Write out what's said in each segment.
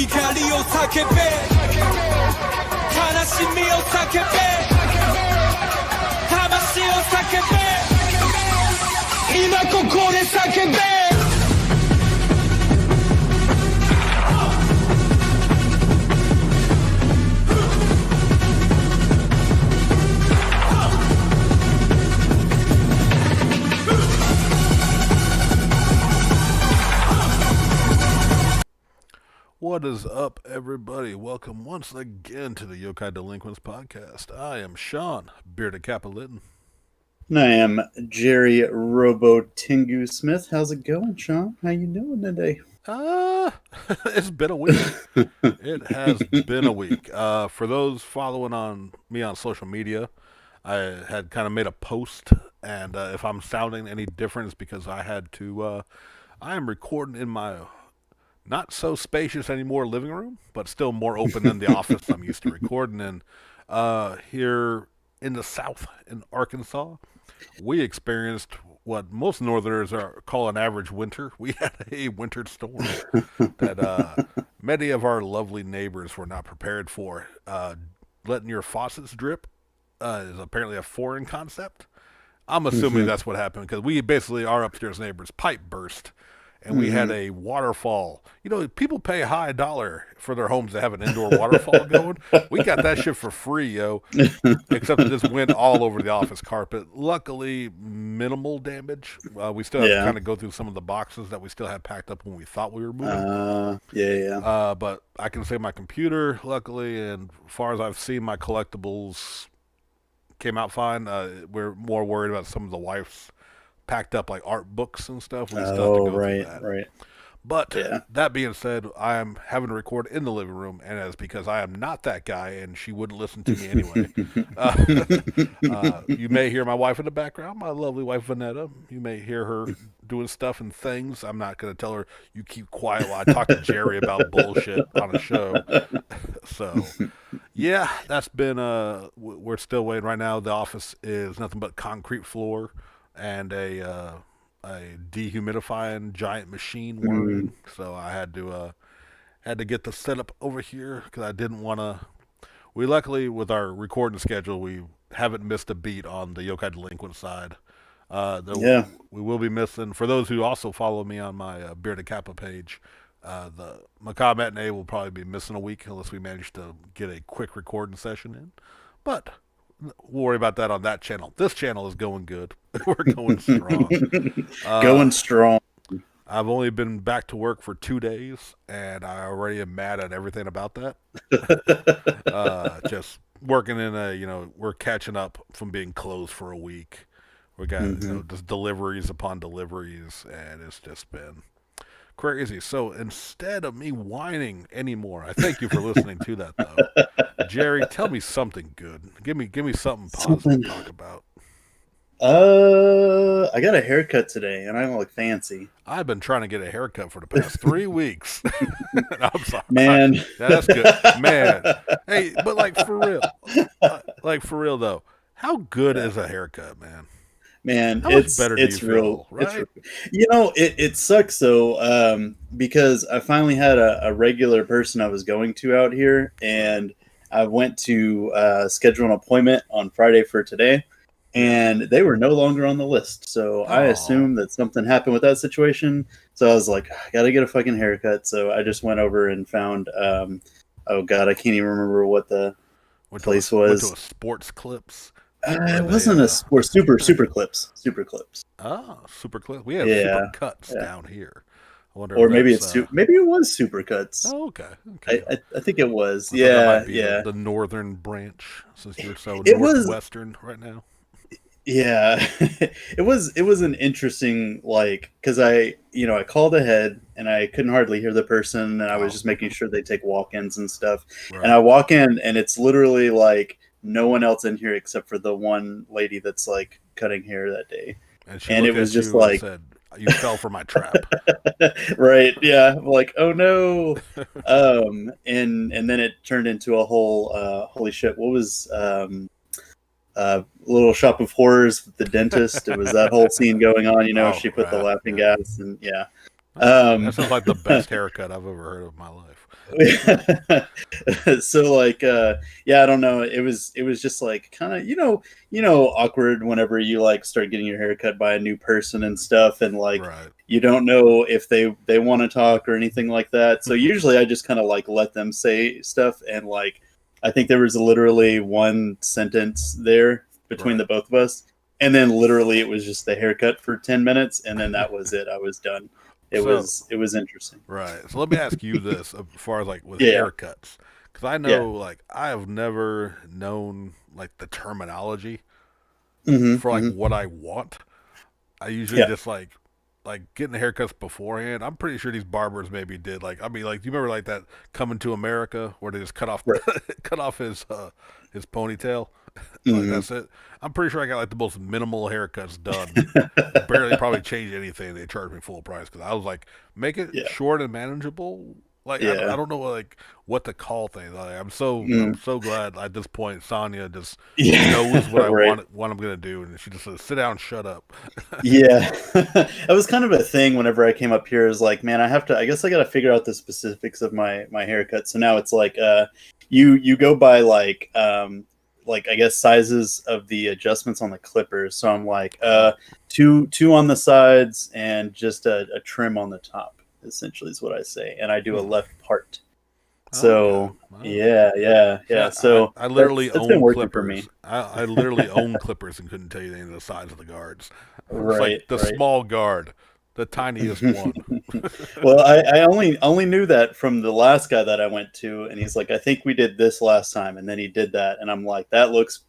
怒りを叫べ悲しみを叫べ魂を叫べ今ここで叫べWhat is up, everybody? Welcome once again to the Yokai Delinquents podcast. I am Sean, Bearded Cappolitin. And I am Jerry Robo Tingu Smith. How's it going, Sean? How you doing today? It's been a week. It has been a week. For those following me on social media, I had kind of made a post, and if I'm sounding any different, it's because I had to. I am recording in my not so spacious anymore living room, but still more open than the office I'm used to recording in. Here in the South, in Arkansas, we experienced what most Northerners call an average winter. We had a winter storm that many of our lovely neighbors were not prepared for. Letting your faucets drip is apparently a foreign concept. I'm assuming that's what happened because we basically, our upstairs neighbor's pipe burst. And we had a waterfall. You know, people pay high dollar for their homes to have an indoor waterfall going. We got that shit for free, yo. Except it just went all over the office carpet. Luckily, minimal damage. We still have to kind of go through some of the boxes that we still had packed up when we thought we were moving. But I can say my computer, luckily, and as far as I've seen, my collectibles came out fine. We're more worried about some of the wife's packed up like art books and stuff. We still have to go through that. Right. But that being said, I am having to record in the living room, and it's because I am not that guy, and she wouldn't listen to me anyway. You may hear my wife in the background, my lovely wife Vanetta. You may hear her doing stuff and things. I'm not going to tell her, you keep quiet while I talk to Jerry about bullshit on a show. So, yeah, that's been, we're still waiting right now. The office is nothing but concrete floor and a dehumidifying giant machine whirring. So I had to get the setup over here because I didn't want to. We luckily, with our recording schedule, we haven't missed a beat on the Yokai Delinquent side. We will be missing. For those who also follow me on my Bearded Kappa page, the Macabre Matinee will probably be missing a week unless we manage to get a quick recording session in. But we'll worry about that on that channel. This channel is going good. We're going strong. Going strong. I've only been back to work for 2 days, and I already am mad at everything about that. Just working in we're catching up from being closed for a week. We got just deliveries upon deliveries, and it's just been crazy. So instead of me whining anymore, I thank you for listening to that, though. Jerry, tell me something good. Give me something positive to talk about. I got a haircut today, and I don't look fancy. I've been trying to get a haircut for the past 3 weeks. I'm sorry, man. That's good, man. Hey, but for real though, how good is a haircut, man? Man, how much better do you feel, right? It sucks though, because I finally had a regular person I was going to out here, and I went to schedule an appointment on Friday for today, and they were no longer on the list. So I assumed that something happened with that situation. So I was like, I got to get a fucking haircut. So I just went over and found, oh God, I can't even remember what the place was. Went to a Sports Clips. It wasn't a sport. Super Clips. Super Clips. Oh, Super Clips. We have Super Cuts down here. I wonder or maybe it's maybe it was Super Cuts. Oh, okay. I think it was. That might be the northern branch, since you're so northwestern right now. Yeah, it was an interesting, because I called ahead and I couldn't hardly hear the person, and I was just making sure they take walk-ins and stuff. Right. And I walk in, and it's literally like no one else in here except for the one lady that's like cutting hair that day. And it was just like, said, you fell for my trap. Right. Yeah. I'm like, oh no. And then it turned into a whole, holy shit. What was, Little Shop of Horrors with the dentist? It was that whole scene going on, she put the laughing gas and That sounds like the best haircut I've ever heard of in my life. So like yeah, I don't know, it was just like kind of awkward whenever you like start getting your hair cut by a new person and stuff, and like Right. you don't know if they want to talk or anything like that. So usually I just kind of like let them say stuff, and like I think there was literally one sentence there between Right. the both of us, and then literally it was just the haircut for 10 minutes, and then that was it. I was done. it So, was it was interesting. right. So let me ask you this, as far as like with Yeah, haircuts, because I yeah. know like I have never known like the terminology Hmm, for like hmm. what I want. I usually Yeah, just like getting the haircuts beforehand. I'm pretty sure these barbers maybe did like, I mean, like, do you remember like that Coming to America where they just cut off right. cut off his ponytail? Like Hmm. that's it. I'm pretty sure I got like the most minimal haircuts done. Barely probably changed anything. They charged me full price because I was like, make it Yeah, short and manageable. Like I yeah. don't know like what to call things. Like, I'm Mm. so glad at this point Sonya just knows Yeah, what I right. want, what I'm gonna do, and she just says, "Sit down, shut up." Yeah. That was kind of a thing whenever I came up here, is like, man, I guess I got to figure out the specifics of my haircut. So now it's like you go by like I guess sizes of the adjustments on the clippers. So I'm like Oh, two on the sides and just a trim on the top, essentially is what I say. And I do a hmm. left part. Oh, okay. So Wow. yeah, yeah, See, yeah. So I literally that's been own working for clippers. me. I literally own clippers and couldn't tell you any of the size of the guards. It's Right, like the right. small guard, the tiniest one. Well, I only knew that from the last guy that I went to, and he's like, I think we did this last time, and then he did that, and I'm like, that looks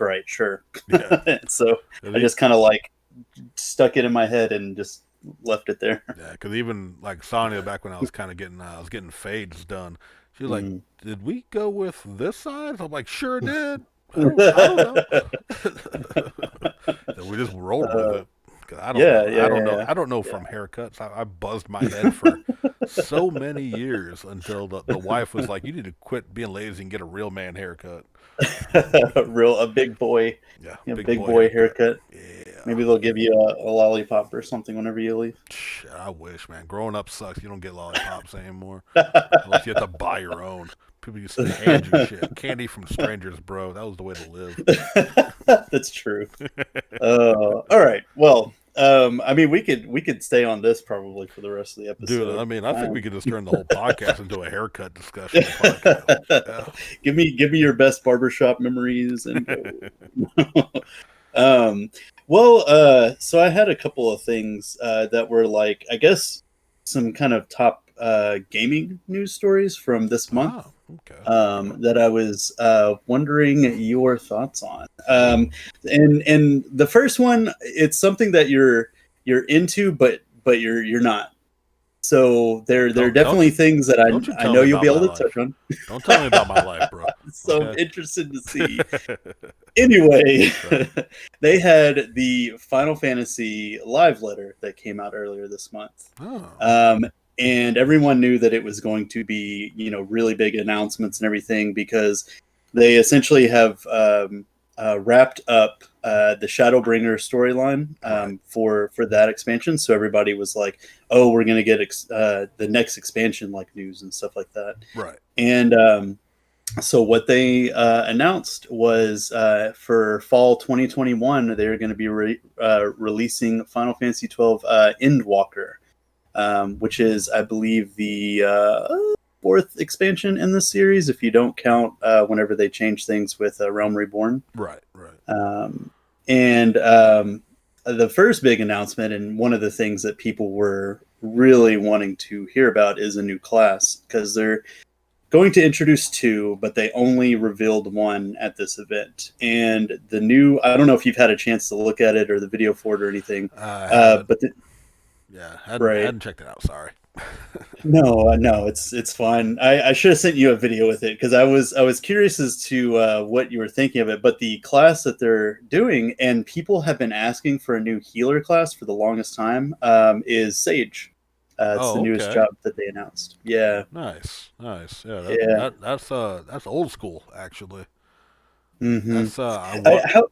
right, sure. Yeah. So I just kind of like stuck it in my head and just left it there. Yeah, because even like Sonya, back when I was getting fades done. She was like, Mm. "Did we go with this size?" I'm like, "Sure did." I don't know. So we just rolled with uh, it. 'Cause yeah, I yeah, don't know. yeah, I don't know yeah, from haircuts. I buzzed my head for so many years until the wife was like, "You need to quit being lazy and get a real man haircut." yeah. A big boy, Yeah, big big boy boy haircut. haircut. Yeah. Maybe they'll give you a lollipop or something whenever you leave. I wish, man. Growing up sucks. You don't get lollipops anymore. Unless you have to buy your own. People used to hand you shit. Candy from strangers, bro. That was the way to live. That's true. All right. Well, I mean, we could stay on this probably for the rest of the Dude, I episode. mean, I think we could just turn the whole podcast into a haircut discussion podcast. Yeah. Give me your best barbershop memories and go. um, well, so I had a couple of things that were like, I guess, some kind of top gaming news stories from this month Oh, okay. that I was wondering your thoughts on. Ooh. And the first one, it's something that you're into, but you're not. So there are Don't definitely you things that don't you I tell know me you'll about be my able to touch life. on. Don't tell me about my life, bro. So I'm Okay. interested to see. Anyway, Right. they had the Final Fantasy live letter that came out earlier this month. Oh. Um, and everyone knew that it was going to be, really big announcements and everything, because they essentially have wrapped up the Shadowbringer storyline Right. for that expansion. So everybody was like, "Oh, we're going to get the next expansion like news and stuff like that." Right. And so what they announced was for fall 2021, they're going to be releasing Final Fantasy 12 Endwalker, which is, I believe, the fourth expansion in the series, if you don't count whenever they change things with Realm Reborn. Right. Right. Um, and the first big announcement, and one of the things that people were really wanting to hear about, is a new class, because they're going to introduce two, but they only revealed one at this event. And the new, I don't know if you've had a chance to look at it or the video for it or anything, I haven't. but Yeah. right. Hadn't checked it out. Sorry. No, no, it's fine. I should have sent you a video with it, because I was curious as to what you were thinking of it. But the class that they're doing, and people have been asking for a new healer class for the longest time, is Sage. It's the Oh, newest okay. job that they announced. Yeah, Nice. Nice. Yeah. yeah. That's old school actually. Hmm. That's I want. How?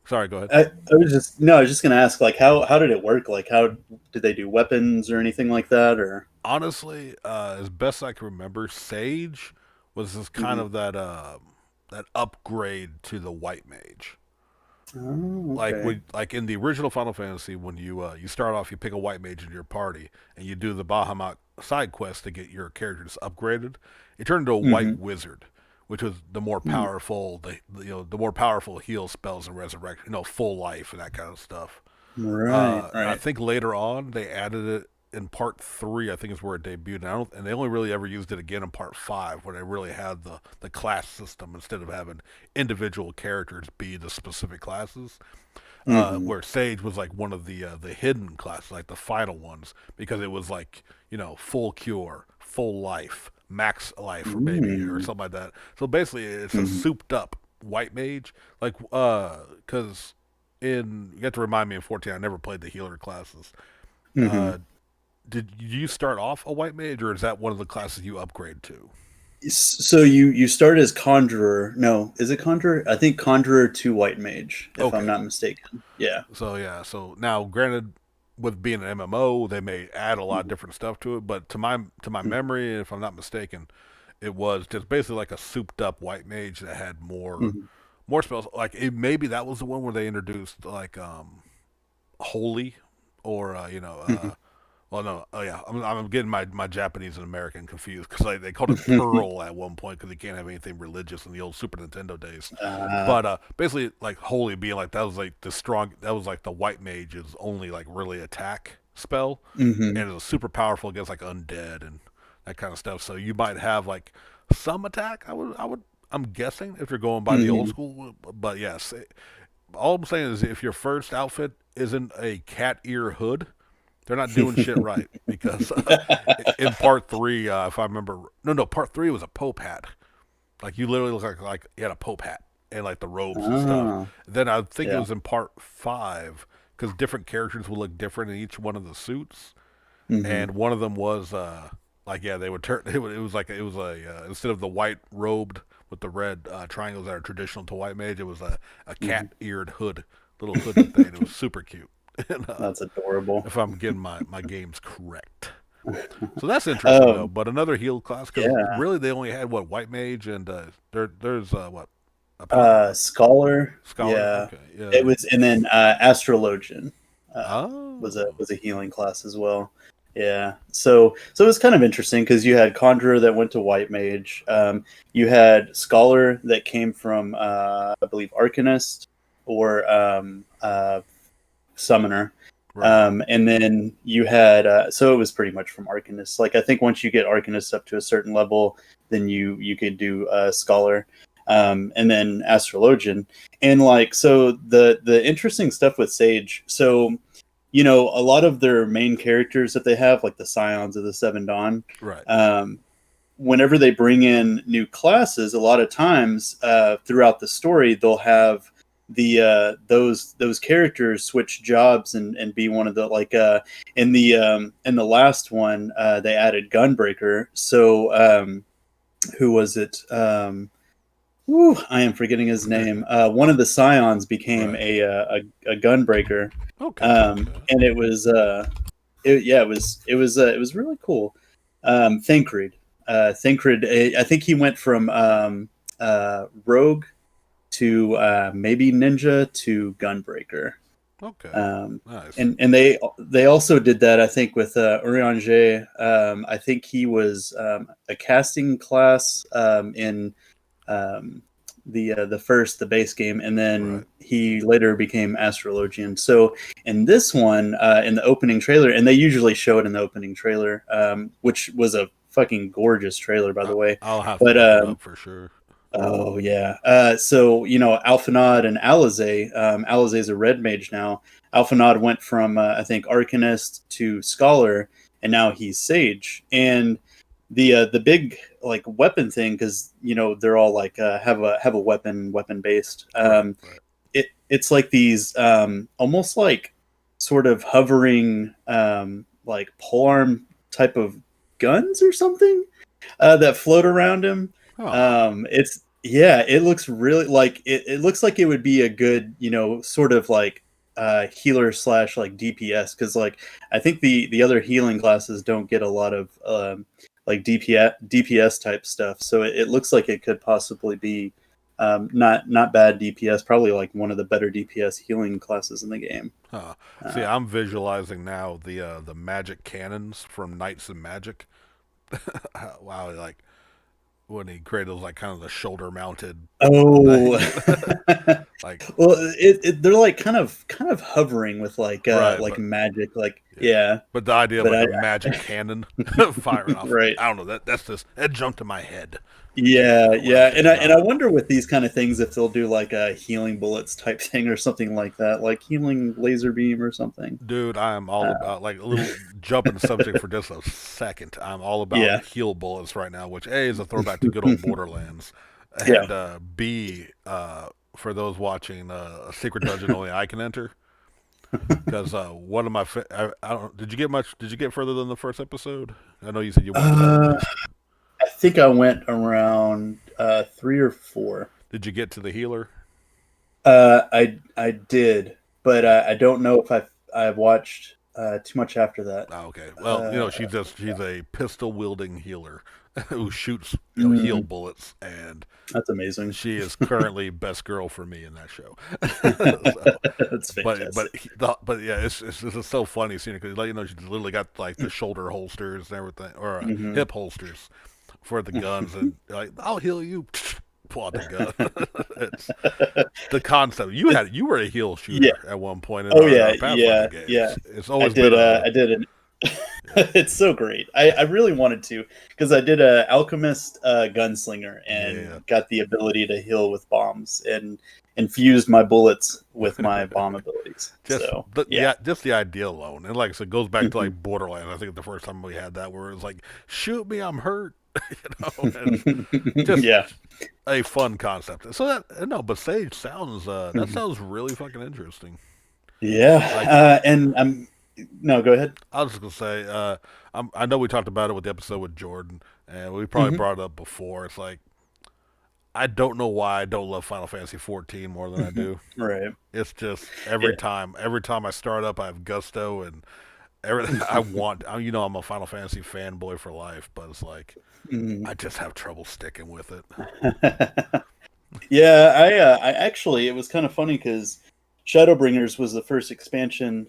Sorry, go ahead. I was just no, I was just gonna ask, like, how did it work? Like, how did they do weapons or anything like that? Or Honestly, as best I can remember, Sage was just kind Mhm. of that upgrade to the white mage. Oh, Like okay. like in the original Final Fantasy, when you start off, you pick a white mage in your party, and you do the Bahamut side quest to get your characters upgraded. It turned into a white Hmm. wizard, which was the more powerful, the more powerful heal spells and resurrection, full life and that kind of stuff. Right, I right. think later on they added it in part three. I think is where it debuted. And they only really ever used it again in part five, where they really had the class system instead of having individual characters be the specific classes. Hmm. Where Sage was like one of the hidden classes, like the final ones, because it was like full cure, full life, max life, or maybe or Mm-hmm. something like that. So basically, it's a Hmm. souped up white mage, like because in you have to remind me in 14, I never played the healer classes. Hmm. Uh, did you start off a white mage, or is that one of the classes you upgrade to? So you start as conjurer. No, is it conjurer? I think conjurer to white mage, if I'm Okay, not mistaken. Yeah. so yeah, so now granted, with being an MMO, they may add a lot of different stuff to it, but to my memory, if I'm not mistaken, it was just basically like a souped up white mage that had Hmm. more spells. Like maybe that was the one where they introduced like holy or Hmm. well, no, oh yeah, I'm getting my Japanese and American confused because they called it Pearl at one point because they can't have anything religious in the old Super Nintendo days. uh, But basically, like holy being like that was like that was like the white mage's only like really attack spell, hmm. and it was super powerful against like undead and that kind of stuff. So you might have like some attack. I'm guessing if you're going by the old Hmm. school, but yes, all I'm saying is if your first outfit isn't a cat ear hood, they're not doing shit right because in part three, if I remember, no, part three was a pope hat. Like you literally look like you had a pope hat and like the robes and stuff. Oh, Then I think it yeah. was in part five because different characters would look different in each one of the suits, Hmm. and one of them was like yeah they would turn it was like it was instead of the white robed with the red triangles that are traditional to white mage, it was a Hmm. cat eared hood, little hooded thing. It was super cute. and, That's adorable. if I'm getting my games correct. So that's interesting though. Um, But another heal class because yeah. really they only had what white mage and there's what a power Scholar. scholar. Yeah. Okay, It yeah. was, and then astrologian Oh, was a healing class as well. Yeah. So it was kind of interesting because you had conjurer that went to white mage. You had scholar that came from I believe arcanist or summoner. right. And then you had so it was pretty much from arcanist. Like I think once you get arcanist up to a certain level, then you could do scholar, and then astrologian. And like so the interesting stuff with Sage. So a lot of their main characters that they have, like the Scions of the Seven Dawn. Right. Um, Whenever they bring in new classes, a lot of times throughout the story, they'll have those characters switch jobs and be one of the like in the last one they added Gunbreaker. So who was it? I am forgetting his name. One of the Scions became right. a Gunbreaker, Okay. Okay. and it was really cool. Thancred. Thancred, I think he went from rogue to maybe ninja to gunbreaker. Okay. Um, Nice. and they also did that, I think, with Urianger. I think he was a casting class in um, the base game, and Right. then he later became astrologian. So in this one, in the opening trailer, and they usually show it in the opening trailer, which was a fucking gorgeous trailer, by the way. I'll have to But look it up for sure. oh yeah, so Alphanod and Alizé. Alizé's a red mage now. Alphanod went from I think arcanist to scholar, and now he's sage. And the big like weapon thing, because they're all like have a weapon based. Right. Right. It's like these almost like sort of hovering like polearm type of guns or something that float around him. Huh. Yeah, it looks really like it looks like it would be a good, sort of like healer slash like DPS, because like I think the other healing classes don't get a lot of like DPS type stuff. So it looks like it could possibly be not bad DPS, probably like one of the better DPS healing classes in the game. Huh. See, Uh, I'm visualizing now the magic cannons from Knights of Magic. Wow, like when he created those, like kind of the shoulder mounted oh, things. Like well, they're like kind of hovering with right, like but magic, like yeah. yeah, But the idea of but like I a magic cannon firing off, right. I don't know, that's just it jumped to my head Yeah, when I yeah, think and about I it. wonder with these kind of things if they'll do like a healing bullets type thing or something like that, like healing laser beam or something. Dude, I am all Uh, about like a little jumping subject for just a second. I'm all about yeah, heal bullets right now, which A is a throwback to good old Borderlands, yeah. and B for those watching a secret dungeon only I can enter. Because one of my I don't did you get much? Did you get further than the first episode? I know you said you watched that. Uh, I think I went around 3 or 4. Did you get to the healer? I did, but I don't know if I've watched too much after that. Oh, okay. Well, Uh, she's a pistol wielding healer who shoots heal mm, bullets, and that's amazing. she is currently best girl for me in that show. So, That's but fantastic. but yeah, it's so funny seeing it because like she's literally got like the shoulder holsters and everything, or Hmm. hip holsters for the guns, and like I'll heal you. Pull out the gun. It's the concept. You were a heel Yeah. shooter at one point in Oh our yeah, Pathfinder yeah, games. yeah. It's I always been did. a I did an yeah. It's so great. I really wanted to, because I did a alchemist gunslinger Yeah, and got the ability to heal with bombs and infused my bullets with my bomb abilities. just So yeah. just the idea alone, and like I said, it goes back to Mhm. like Borderlands. I think the first time we had that, where it was like, "Shoot me, I'm hurt," and just Yeah. a fun concept. So that no, but Sage sounds that Mhm. sounds really fucking interesting. Like Yeah. And I'm no, go ahead. I was just gonna say, I know we talked about it with the episode with Jordan, and we probably Hmm. brought it up before. It's like I don't know why I don't love Final Fantasy 14 more than I do. Right. It's just Yeah. every time I start up, I have gusto and everything. I want, I'm a Final Fantasy fanboy for life, but it's like Mhm. I just have trouble sticking with it. Yeah, I actually, it was kind of funny because Shadowbringers was the first expansion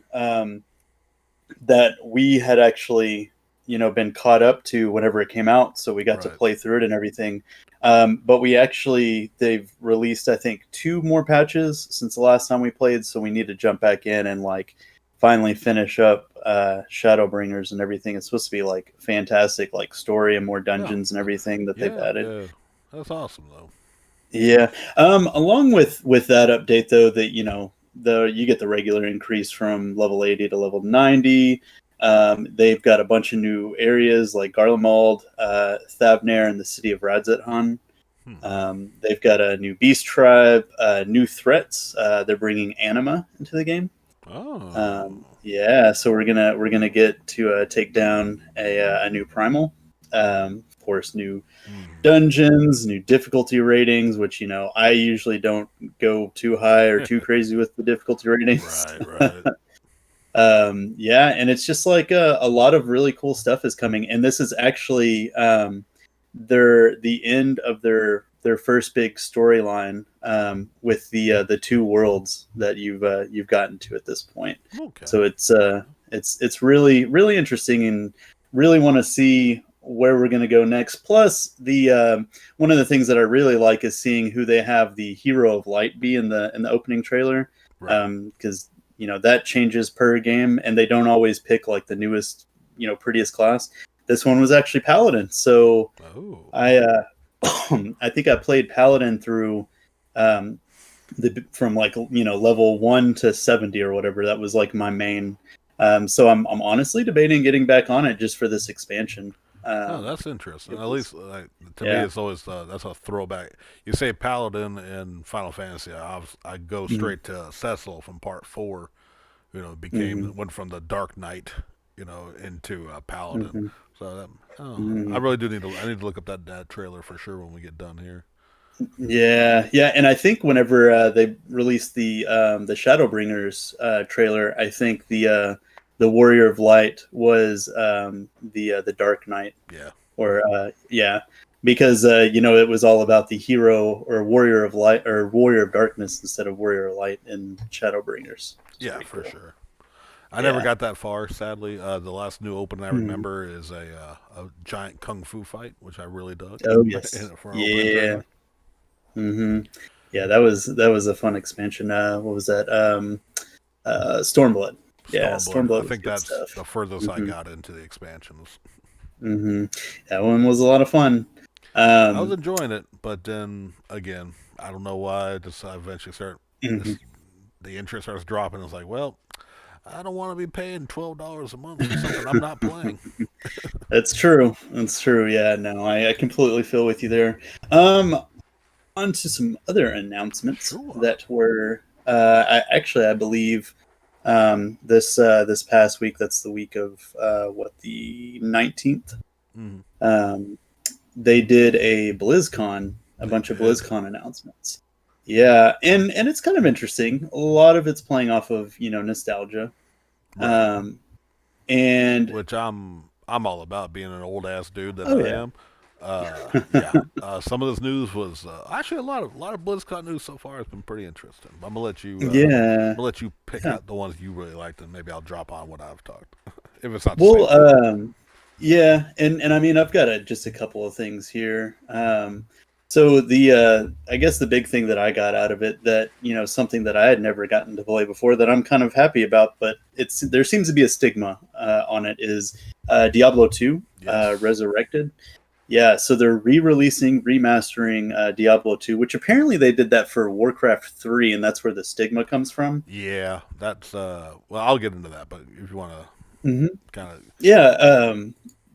that we had actually, been caught up to whenever it came out, so we got to Right. play through it and everything. But they've released, I think, 2 more patches since the last time we played, so we need to jump back in and like finally finish up Shadowbringers and everything. It's supposed to be like fantastic, like story and more Yeah, dungeons and everything that they've added. yeah, that's awesome though. Yeah. Along with that update though, that you get the regular increase from level 80 to level 90. They've got a bunch of new areas like Garlemald, Thavnair, and the city of Radzethan. Hmm. They've got a new beast tribe, new threats. They're bringing anima into the game. Oh, Yeah, so we're gonna get to take down a new primal. Of course, new hmm. dungeons, new difficulty ratings, which I usually don't go too high or too crazy with the difficulty ratings. Right, right. Yeah, and it's just like a lot of really cool stuff is coming, and this is actually the end of their first big storyline with the 2 worlds that you've gotten to at this point. Okay. So it's really really interesting, and really want to see where we're going to go next. Plus, the one of the things that I really like is seeing who they have the hero of light be in the opening trailer, Right. because that changes per game, and they don't always pick like the newest, prettiest class. This one was actually paladin, so Oh. I I think I played paladin through the from like level 1 to 70 or whatever. That was like my main. So I'm honestly debating getting back on it just for this expansion. Oh, that's interesting. It At was least to me, yeah. it's always that's a throwback. You say Paladin in Final Fantasy, I go Mhm. straight to Cecil from Part 4. Mhm. Went from the Dark Knight, into Paladin. Mhm. So I Mhm. really do I need to look up that trailer for sure when we get done here. Yeah, and I think whenever they released the Shadowbringers trailer, I think the Warrior of Light was the Dark Knight, Yeah, or yeah, because it was all about the hero or Warrior of Light or Warrior of Darkness instead of Warrior of Light in Shadowbringers. It's yeah, pretty for cool. sure. I never Yeah. got that far, sadly. The last new open I Mhm. remember is a giant kung fu fight, which I really dug Oh yes. for an opening Yeah. trailer. hmm Yeah, that was a fun expansion. What was that? Stormblood. Yeah, Stormblood. I Stormblood was think good that's stuff. the furthest I hmm got into the expansions. hmm That one was a lot of fun. I was Um, enjoying it, but then again, I don't know why. Just I eventually start mhm. this, the interest starts dropping. It's like, well, I don't want to be paying $12 a month for something I'm not playing. That's true. That's true. Yeah, no, I completely feel with you there. Um, On to some other announcements Sure. that were I believe this past week. That's the week of the 19th. Mm, Um, they did a they bunch of did. BlizzCon announcements. Yeah, and it's kind of interesting. A lot of it's playing off of nostalgia, Right. um, and Which I'm all about being an old ass dude that oh I yeah, am. Yeah. Some of this news was actually a lot of BlizzCon news so far has been pretty interesting. I'm yeah, gonna let you pick yeah. out the ones you really liked, and maybe I'll drop on what I've talked. If it's not the same Well, thing. yeah, and I mean, I've got just a couple of things here. So I guess the big thing that I got out of it, that something that I had never gotten to play before, that I'm kind of happy about, but there seems to be a stigma on it, is Diablo 2 Yes. Resurrected. Yeah, so they're re-releasing, remastering Diablo 2, which apparently they did that for Warcraft 3, and that's where the stigma comes from. Yeah. That's well, I'll get into that, but if you want to hmm kind of Yeah,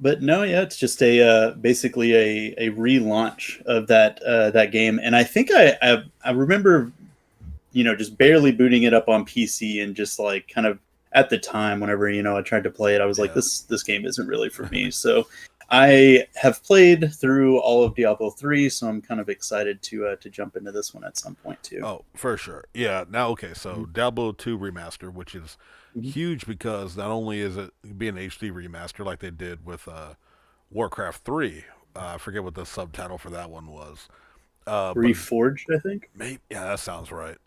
but no, yeah, it's just basically a relaunch of that game, and I think I remember just barely booting it up on PC, and just like kind of at the time whenever I tried to play it, I was like, yeah. this game isn't really for me. So I have played through all of Diablo 3, so I'm kind of excited to jump into this one at some point too. Oh, for sure. Yeah. Now, okay. So Mhm. Diablo 2 remaster, which is Mhm. huge because not only is it being HD remaster like they did with Warcraft 3, I forget what the subtitle for that one was. But it's Reforged, I think. maybe, yeah, that sounds right.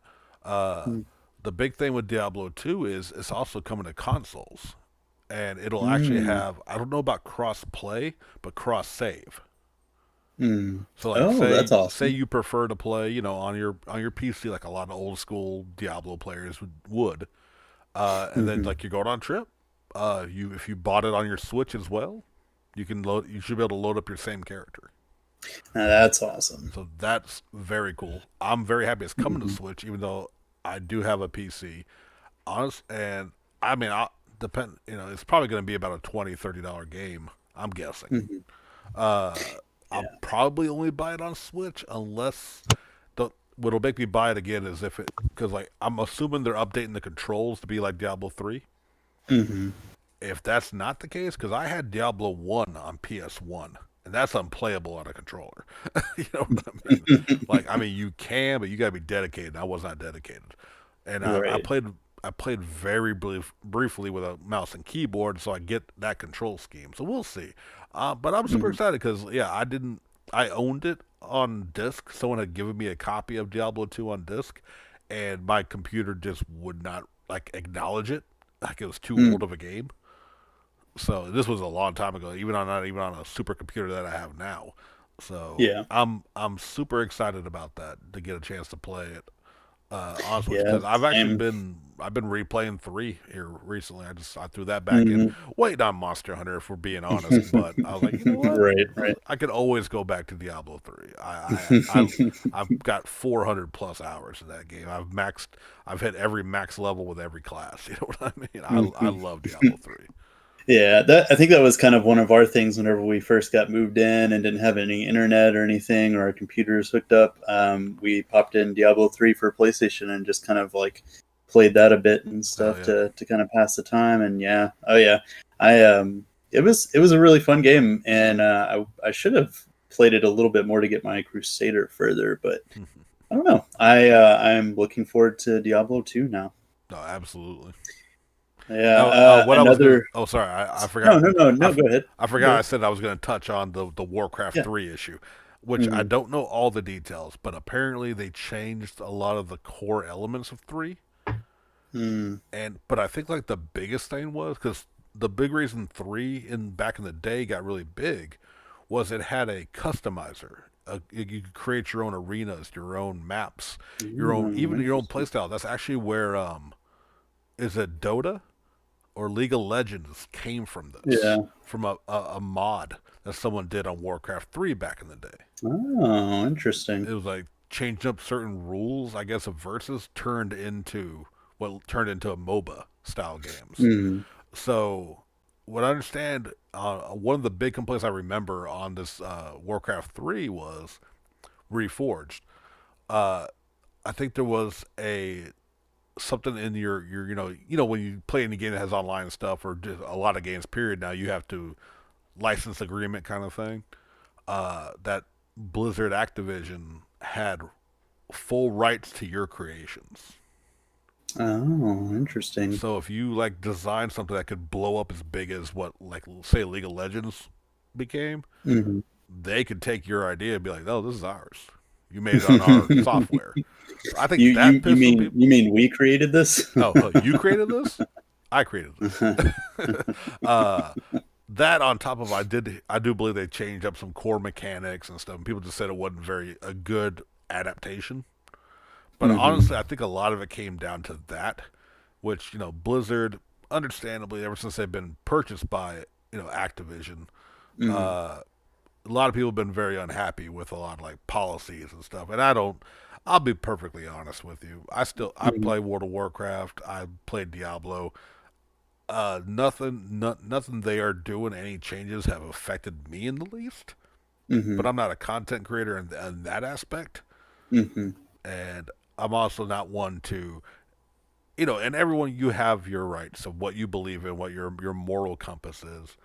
Uh, Mm. the big thing with Diablo 2 is it's also coming to consoles. And it'll actually Mm. have, I don't know about cross play, but cross save. Mm. So like Oh, that's say awesome. you prefer to play, on your PC like a lot of old school Diablo players would. And then hmm like you're going on a trip, you if you bought it on your Switch as well, you should be able to load up your same character. Now, that's awesome. So that's very cool. I'm very happy it's coming to hmm Switch, even though I do have a PC. Honest, and I mean, I depend. It's probably going to be about a $20-$30 game. I'm guessing. hmm Uh, I'll Yeah. probably only buy it on Switch unless what'll make me buy it again is if it because like I'm assuming they're updating the controls to be like Diablo 3. hmm If that's not the case, because I had Diablo 1 on PS1, and that's unplayable on a controller. You know what I mean? Like, I mean, you can, but you gotta be dedicated. I was not dedicated, and I Right. played. I played very briefly with a mouse and keyboard, so I get that control scheme. So we'll see. But I'm super hmm excited because yeah, I didn't. I owned it on disc. Someone had given me a copy of Diablo 2 on disc, and my computer just would not like acknowledge it. Like it was too mm old of a game. So this was a long time ago, even on not even on a supercomputer that I have now. So Yeah. I'm super excited about that to get a chance to play it on Switch Yeah. because Same. I've been replaying 3 here recently. I threw that back in, hmm waiting on Monster Hunter if we're being honest. But I was like, you know what? Right. Right. I could always go back to Diablo 3. I've got 400 plus hours in that game. I've hit every max level with every class. You know what I mean? I Mhm. love Diablo 3. Yeah, I think that was kind of one of our things whenever we first got moved in and didn't have any internet or anything, or our computers hooked up. We popped in Diablo 3 for PlayStation and just kind of like played that a bit and Oh stuff yeah. to kind of pass the time. And I it was a really fun game, and I should have played it a little bit more to get my Crusader further, but I don't know. I'm looking forward to Diablo 2 now. No, absolutely. Yeah. Now, what I was gonna. Another. Oh, sorry, I No, forgot. no, no, I, no. f- Go ahead. I Go forgot. I ahead. said I was gonna touch on the Warcraft Yeah. 3 issue, which I Mhm. don't know all the details, but apparently they changed a lot of the core elements of 3. Mm. But I think like the biggest thing was because the big reason 3 in back in the day got really big was it had a customizer. You could create your own arenas, your own maps, your own Mm, even your own interesting. playstyle. That's actually where is it Dota or League of Legends came from this, Yeah. from a mod that someone did on Warcraft 3 back in the day. Oh, It interesting. was like changed up certain rules, I guess, of versus what turned into a MOBA style games. Mm. So, what I understand, one of the big complaints I remember on this Warcraft 3 was Reforged. Uh, I think there was a something in your when you play any game that has online stuff or just a lot of games period now you have to license agreement kind of thing that Blizzard Activision had full rights to your creations. Oh, interesting. So if you like design something that could blow up as big as what like say League of Legends became, Hmm. they could take your idea and be like, "Oh, this is ours. You made it on our software." I you think that you you pissed some mean people. you mean we created this? Oh, you created this? I created this. uh, that on top of I do believe they changed up some core mechanics and stuff. And people just said it wasn't very a good adaptation. But Hmm. honestly, I think a lot of it came down to that, which Blizzard, understandably, ever since they've been purchased by Activision, Hmm. uh, a lot of people have been very unhappy with a lot of like policies and stuff. And I don't. I'll be perfectly honest with you. I Hmm. play World of Warcraft. I played Diablo. Nothing they are doing, any changes have affected me in the least. But Hmm. I'm not a content creator in that aspect, Hmm. and I'm also not one to, and everyone you have your rights of what you believe in, what your moral compass is,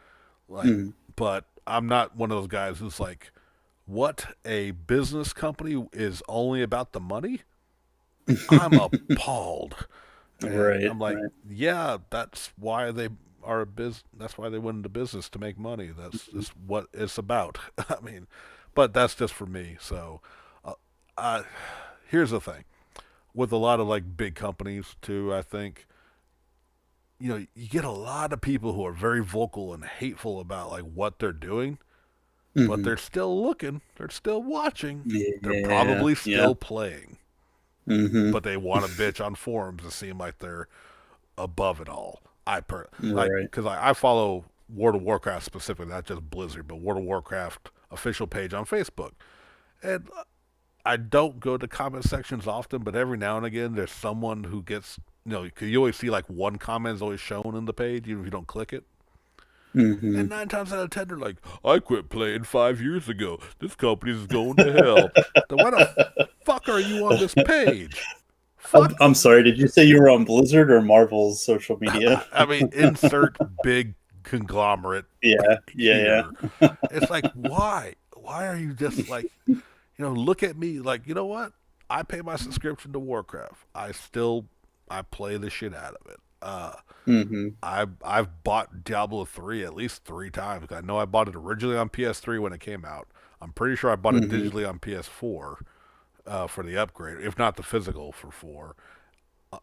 like. Hmm. But I'm not one of those guys who's like, what a business company is only about the money. I'm appalled. And Right, I'm like, right. yeah, that's why they are a That's why they went into business to make money. That's what it's about. I mean, but that's just for me. So, uh, I, here's the thing: with a lot of like big companies too, I think you get a lot of people who are very vocal and hateful about like what they're doing, but Hmm. they're still looking, they're still watching, they're Yeah, probably yeah. still playing, Hmm. but they want to bitch on forums and seem like they're above it all. Like Right. because I follow World of Warcraft specifically, not just Blizzard, but World of Warcraft official page on Facebook, and I don't go to comment sections often, but every now and again there's someone who gets cause you always see like one comment is always shown in the page, even if you don't click it. Hmm. And 9 times out of 10, they're like, "I quit playing 5 years ago. This company's going to hell." Then why the fuck are you on this page? Fuck I'm sorry. Did you say you were on Blizzard or Marvel's social media? I mean, insert big conglomerate Yeah, yeah, here. It's like, why? Why are you just like, look at me like, you know what? I pay my subscription to Warcraft. I play the shit out of it. yeah. Hmm. I've bought Diablo 3 at least 3 times. I know I bought it originally on PS3 when it came out. I'm pretty sure I bought it Hmm. digitally on PS4 for the upgrade, if not the physical for 4.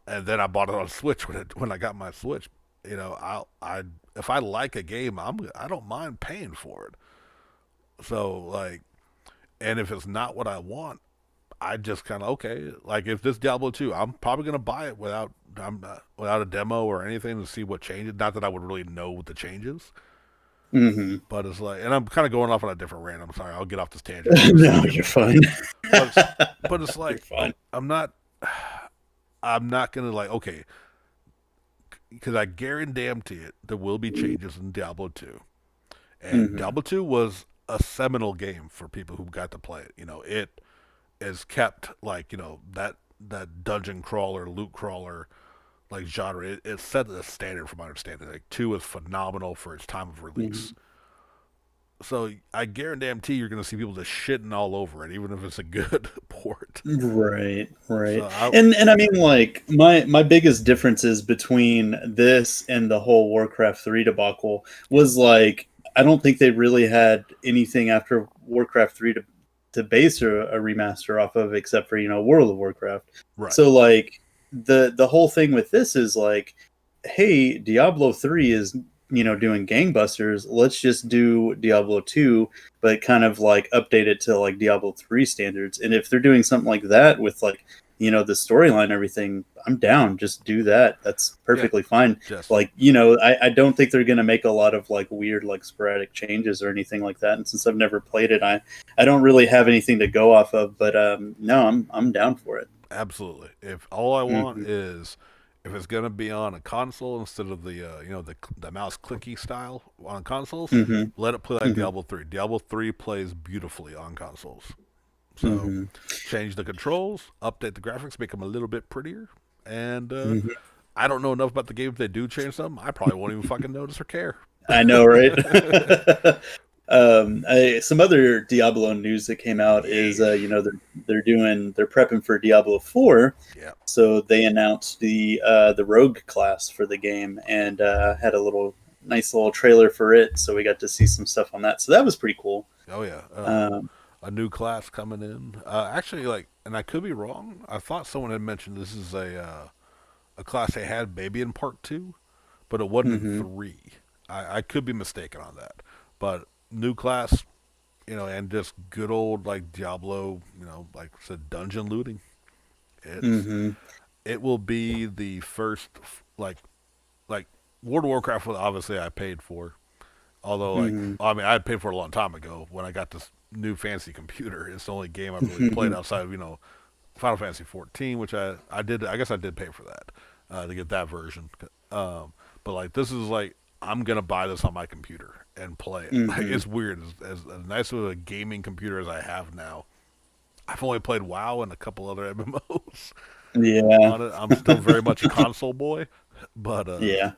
And then I bought it on Switch when I got my Switch. I if I like a game, I don't mind paying for it. So like, and if it's not what I want, I just kind of okay. Like if this Diablo 2, I'm probably gonna buy it without a demo or anything to see what changes. Not that I would really know what the changes, Hmm. but it's like, and I'm kind of going off on a different rant. I'm sorry, I'll get off this tangent for a No, second, you're fine. but it's You're like fine. I'm not I'm not gonna like okay because I guarantee it there will be changes in Diablo 2, and Hmm. Diablo 2 was a seminal game for people who got to play it. It is kept like that dungeon crawler, loot crawler like genre. It set the standard from my understanding. Like 2 is phenomenal for its time of Hmm. release. So I guarantee you're going to see people just shitting all over it, even if it's a good port. Right, So right. I, And I mean, like, my biggest differences between this and the whole Warcraft 3 debacle yeah, was like I don't think they really had anything after Warcraft 3 to base a remaster off of, except for, World of Warcraft. right. So like the whole thing with this is like, hey, Diablo 3 is, doing gangbusters. Let's just do Diablo 2, but kind of like update it to like Diablo 3 standards. And if they're doing something like that with like, the storyline and everything, I'm down. Just do that. That's Yeah, perfectly fine. just Like, I don't think they're gonna make a lot of like weird, like sporadic changes or anything like that. And since I've never played it, I don't really have anything to go off of. But no, I'm down for it. absolutely. If all I want Hmm. is if it's going to be on a console instead of the the mouse clicky style on consoles, Hmm. let it play like Hmm. Diablo 3. Diablo 3 plays beautifully on consoles. So Hmm. change the controls, update the graphics, make them a little bit prettier, and Hmm. I don't know enough about the game. If they do change something, I probably won't even fucking notice or care. I know, right? Some other Diablo news that came out is, Yeah. they're prepping for Diablo 4, Yeah. so they announced the rogue class for the game and had a nice little trailer for it. So we got to see some stuff on that. So that was pretty cool. Oh yeah. Um, A new class coming in. Actually, like, and I could be wrong. I thought someone had mentioned this is a class they had maybe in part two, but it wasn't in hmm. three. I could be mistaken on that. But new class, and just good old like Diablo, like I said, dungeon looting. It's Hmm. it will be the first like World of Warcraft. Obviously, I paid for. Although, like, Hmm. I mean, I had paid for it a long time ago when I got this new fancy computer. It's the only game I've really played outside of Final Fantasy 14, which I did. I guess I did pay for that to get that version. But like, this is like I'm gonna buy this on my computer and play it. Like, Hmm. it's weird. As nice of a gaming computer as I have now, I've only played WoW and a couple other MMOs Yeah. on it. I'm still very much a console boy, but Yeah.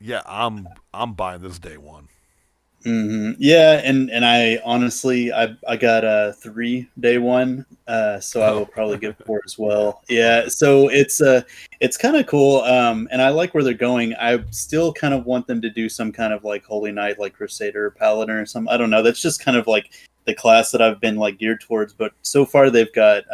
yeah, I'm buying this day one. Yeah, and I honestly I got a 3 day one, so I Oh, will probably get 4 as yeah. well. Oh Yeah, yeah. so it's kind of cool, and I like where they're going. I still kind of want them to do some kind of like Holy Knight, like Crusader, or Paladin, or something. I don't know. That's just kind of like the class that I've been like geared towards. But so far they've got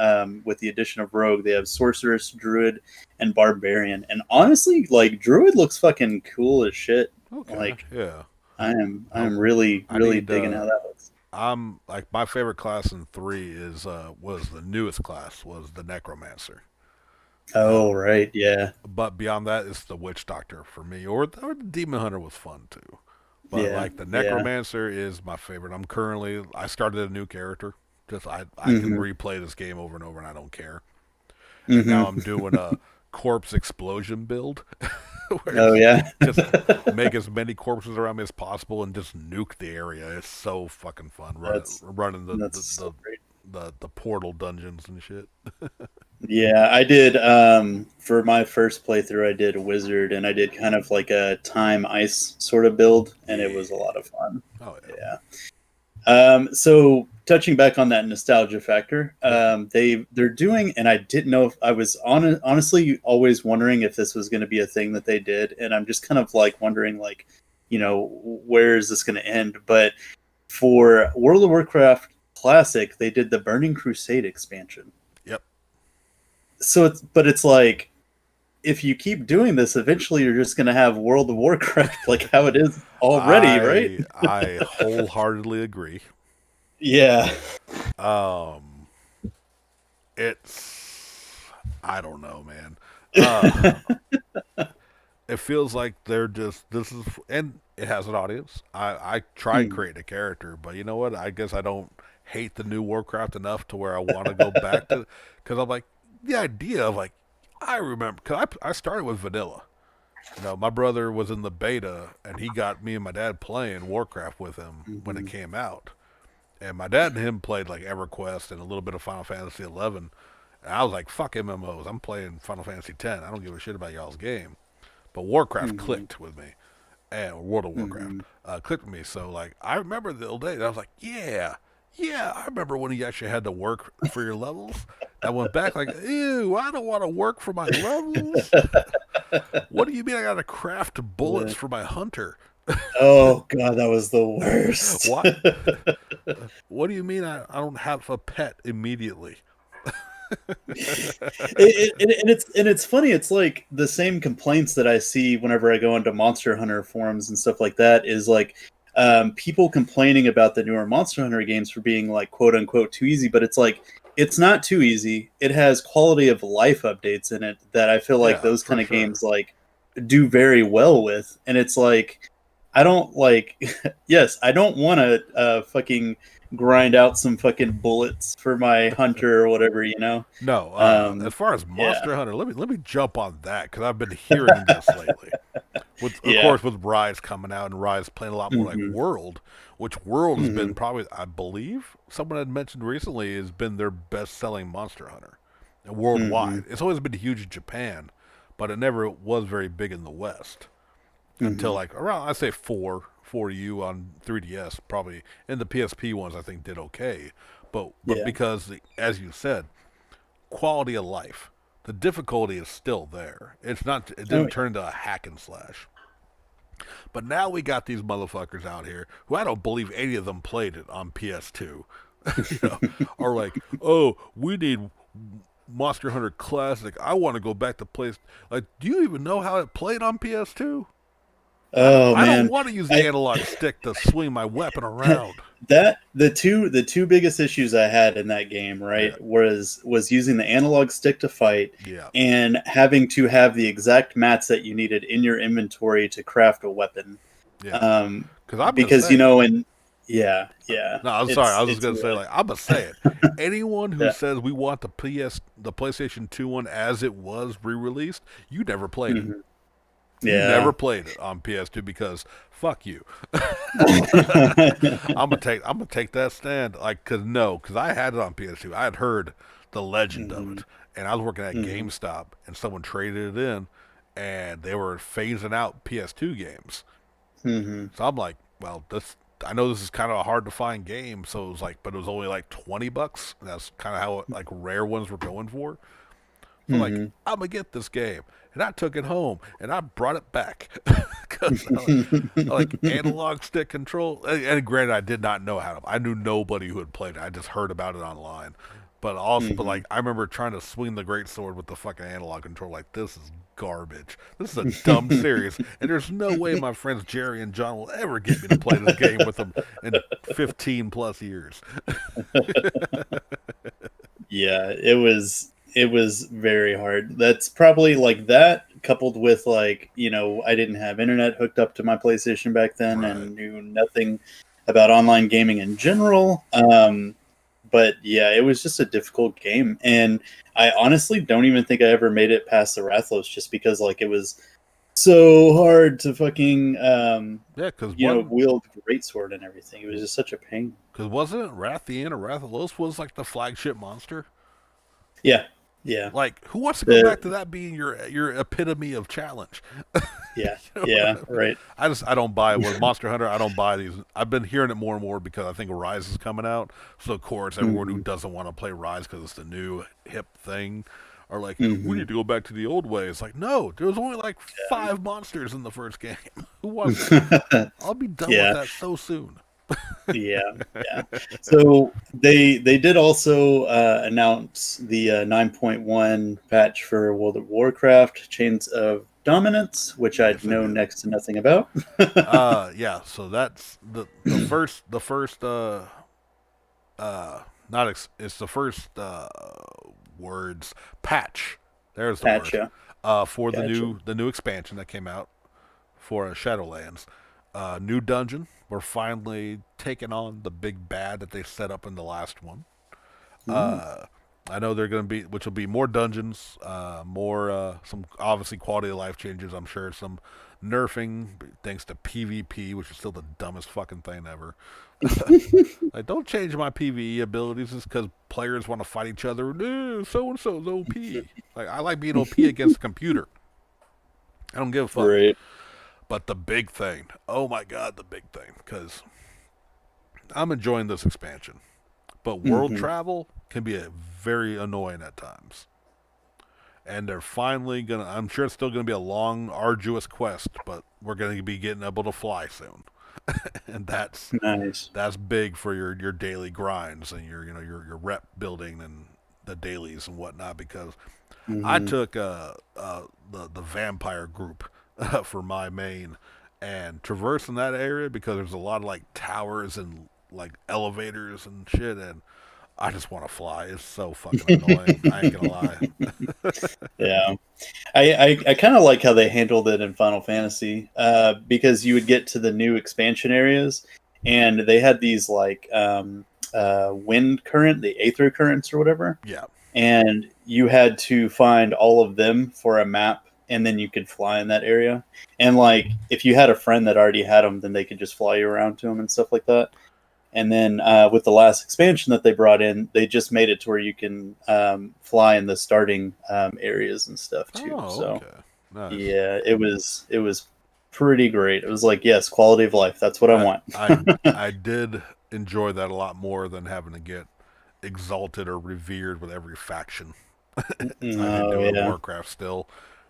with the addition of Rogue, they have Sorceress, Druid, and Barbarian. And honestly, like Druid looks fucking cool as shit. Okay. Like Yeah. I am Oh, really I really need. digging how that looks. I'm like my favorite class in three is was the newest class was the necromancer. Oh Um, right, yeah, but beyond that, it's the witch doctor for me, or the demon hunter was fun too. But yeah, like the yeah. necromancer is my favorite. I started a new character. Just I can Hmm. replay this game over and over and I don't care. And now Hmm. I'm doing a corpse explosion build, where Oh it's yeah. just make as many corpses around me as possible and just nuke the area. It's so fucking fun that's running that's so great. the portal dungeons and shit. Yeah, I did for my first playthrough I did a wizard and I did kind of like a time ice sort of build and it Yeah. was a lot of fun. Oh yeah. Yeah. So touching back on that nostalgia factor, Yep. they're doing, and I didn't know if I was honestly always wondering if this was going to be a thing that they did, and I'm just kind of like wondering, like, where is this going to end? But for World of Warcraft Classic, they did the Burning Crusade expansion. Yep. So it's like if you keep doing this, eventually you're just going to have World of Warcraft like how it is already, right? I wholeheartedly agree. Yeah. Um, it's I don't know, man. Uh, it feels like they're just this is and it has an audience. I tried Hmm. creating a character, but you know what? I guess I don't hate the new Warcraft enough to where I want to go back to because I'm like the idea of like I remember because I started with vanilla. My brother was in the beta and he got me and my dad playing Warcraft with him when it Hmm. came out. And my dad and him played like EverQuest and a little bit of Final Fantasy 11. And I was like, fuck MMOs. I'm playing Final Fantasy 10. I don't give a shit about y'all's game. But Warcraft Hmm. clicked with me. and World of Warcraft clicked with me. So like I remember the old days. I was like, yeah, I remember when you actually had to work for your levels. I went back like, ew, I don't want to work for my levels. What do you mean I got to craft bullets for my hunter? Oh god, that was the worst. What? What do you mean I don't have a pet immediately? And it's funny. It's like the same complaints that I see whenever I go into Monster Hunter forums and stuff like that. Is like people complaining about the newer Monster Hunter games for being like quote unquote too easy, but it's like it's not too easy. It has quality of life updates in it that I feel like those kind of games like do very well with, and it's like I don't like. Yes, I don't want to fucking grind out some fucking bullets for my hunter or whatever, you know. No, as far as Monster Hunter, let me jump on that because I've been hearing this lately. With of course with Rise coming out and Rise playing a lot more like World, which World has been probably, I believe someone had mentioned recently, has been their best-selling Monster Hunter worldwide. It's always been huge in Japan, but it never was very big in the West until like around, I say 4U on 3DS, probably, and the PSP ones I think did okay, but because as you said, quality of life, the difficulty is still there. It's not. It didn't turn into a hack and slash. But now we got these motherfuckers out here who I don't believe any of them played it on PS2. You know, are like, oh, we need Monster Hunter Classic. I want to go back to play. Like, do you even know how it played on PS2? Oh I man, don't want to use the analog stick to swing my weapon around. That the two biggest issues I had in that game, right, was using the analog stick to fight, and having to have the exact mats that you needed in your inventory to craft a weapon. Because you know, and no, I'm sorry. I was just gonna say, like, I'm gonna say it. Anyone who says we want the PlayStation 2 one as it was re-released, you never played it. You never played it on PS2 because fuck you. I'm gonna take that stand, like, cause I had it on PS2. I had heard the legend of it, and I was working at GameStop, and someone traded it in, and they were phasing out PS2 games. So I'm like, well, I know this is kind of a hard to find game, so it was like, but it was only like $20. That's kind of how like rare ones were going for. So like, I'm gonna get this game, and I took it home, and I brought it back because I like analog stick control. And granted, I did not know how to. I knew nobody who had played it. I just heard about it online. But also, but like, I remember trying to swing the great sword with the fucking analog control. Like, this is garbage. This is a dumb series, and there's no way my friends Jerry and John will ever get me to play this game with them in 15 plus years. Yeah, it was very hard. That's probably like that coupled with like, you know, I didn't have internet hooked up to my PlayStation back then and knew nothing about online gaming in general. But yeah, it was just a difficult game. And I honestly don't even think I ever made it past the Rathlos just because like it was so hard to fucking because wield greatsword and everything. It was just such a pain. Because wasn't it Rathian or Rathalos was like the flagship monster? Yeah. Like, who wants to go back to that being your epitome of challenge? Right. I don't buy it with Monster Hunter. I don't buy these. I've been hearing it more and more because I think Rise is coming out. So of course, everyone who doesn't want to play Rise because it's the new hip thing are like, we need to go back to the old way. It's like, no, there was only like 5 monsters in the first game. Who wants that? I'll be done with that so soon. Yeah. So they did also announce the 9.1 patch for World of Warcraft Chains of Dominance, which I know next to nothing about. So that's the first it's the first words patch. There's the patch, word. For the new expansion that came out for Shadowlands. New dungeon. We're finally taking on the big bad that they set up in the last one. I know they're going to be, which will be more dungeons, more some obviously quality of life changes. I'm sure some nerfing thanks to PvP, which is still the dumbest fucking thing ever. Like, don't change my PvE abilities just because players want to fight each other. No, so and so's OP. Like, I like being OP against the computer. I don't give a fuck. Right. But the big thing, oh my god, the big thing, because I'm enjoying this expansion. But world Hmm. travel can be very annoying at times. And they're finally gonna. I'm sure it's still gonna be a long, arduous quest, but we're gonna be getting able to fly soon, and Nice. that's big for your daily grinds and your rep building and the dailies and whatnot. Because I Hmm. took the vampire group for my main, and traversing that area because there's a lot of like towers and like elevators and shit, and I just want to fly. It's so fucking annoying. I ain't gonna lie. Yeah. I kind of like how they handled it in Final Fantasy, because you would get to the new expansion areas, and they had these like wind current, the aether currents or whatever, Yeah. and you had to find all of them for a map, and then you could fly in that area. And like if you had a friend that already had them, then they could just fly you around to them and stuff like that. And then with the last expansion that they brought in, they just made it to where you can fly in the starting areas and stuff too. Oh, So okay. Nice. yeah, it was pretty great. It was like, yes, quality of life. That's what I I want. I I did enjoy that a lot more than having to get exalted or revered with every faction. I did Oh do in yeah. Warcraft still.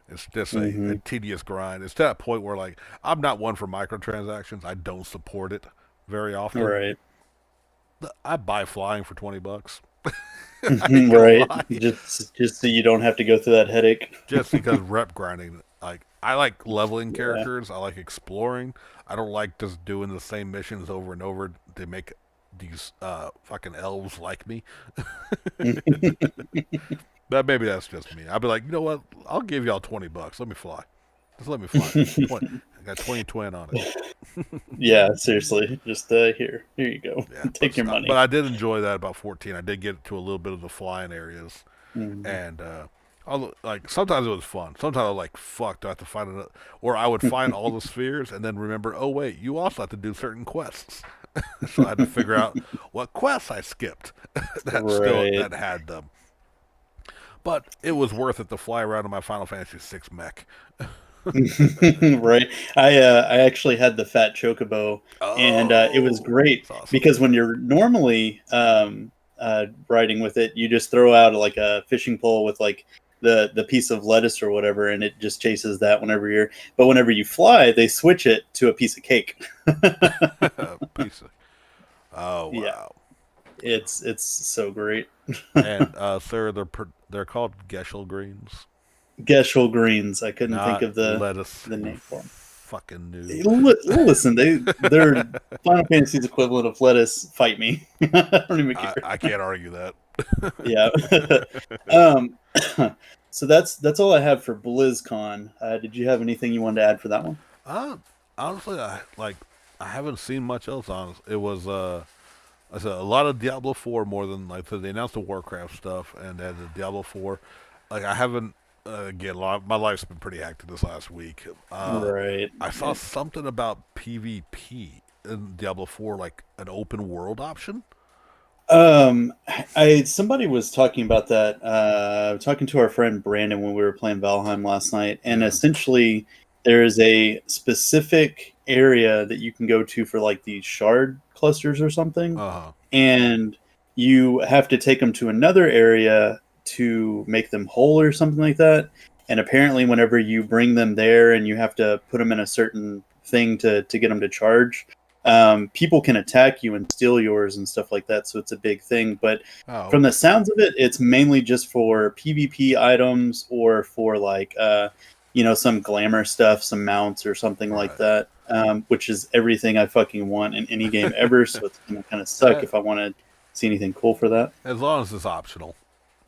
It's just a Hmm. tedious grind. It's to that point where like I'm not one for microtransactions. I don't support it very often. Right. I buy flying for $20. I ain't gonna Right. lie. Just so you don't have to go through that headache. Just because rep grinding, like I like leveling Yeah. characters, I like exploring. I don't like just doing the same missions over and over to make these fucking elves like me. But maybe that's just me. I'll be like, you know what? I'll give y'all $20. Let me fly. Just let me fly. 20. I got 20 twin on it. Yeah, seriously. Just here you go. Yeah, Take your but money. I did enjoy that about 14. I did get to a little bit of the flying areas, Mhm. and like sometimes it was fun. Sometimes I was like, "Fuck, do I have to find another?" Or I would find all the spheres and then remember, "Oh wait, you also have to do certain quests." So I had to figure out what quests I skipped Right. that had them. But it was worth it to fly around in my Final Fantasy VI mech. Right. I actually had the fat chocobo, and it was Oh, great it's awesome. because when you're normally riding with it, you just throw out like a fishing pole with like the piece of lettuce or whatever, and it just chases that whenever you're. But whenever you fly, they switch it to a piece of cake. Piece of, oh Yeah, wow. it's so great. And sir, they're called Geschel greens, Geshel greens. I couldn't think not of lettuce. the You name for them. fucking Hey, noob. listen, they're Final Fantasy's equivalent of lettuce. Fight me. I don't even care. I can't argue that. Yeah. um, so that's all I have for BlizzCon. Did you have anything you wanted to add for that one? uh, honestly, I haven't seen much else on it. It was I said a lot of Diablo 4 more than like so they announced the Warcraft stuff and then the Diablo 4. Like I haven't again, my life's been pretty active this last week. Right. I saw something about PvP in Diablo 4, like an open world option. I somebody was talking about that. Talking to our friend Brandon when we were playing Valheim last night, and Yeah. essentially there is a specific area that you can go to for like these shard clusters or something, Uh huh. and you have to take them to another area to make them whole or something like that. And apparently, whenever you bring them there and you have to put them in a certain thing to get them to charge, people can attack you and steal yours and stuff like that. So it's a big thing. But Oh, from the okay. sounds of it, it's mainly just for PvP items or for like, some glamour stuff, some mounts or something like Right. that, which is everything I fucking want in any game ever. So it's going to kind of suck Eh, if I want to see anything cool for that. as long as it's optional,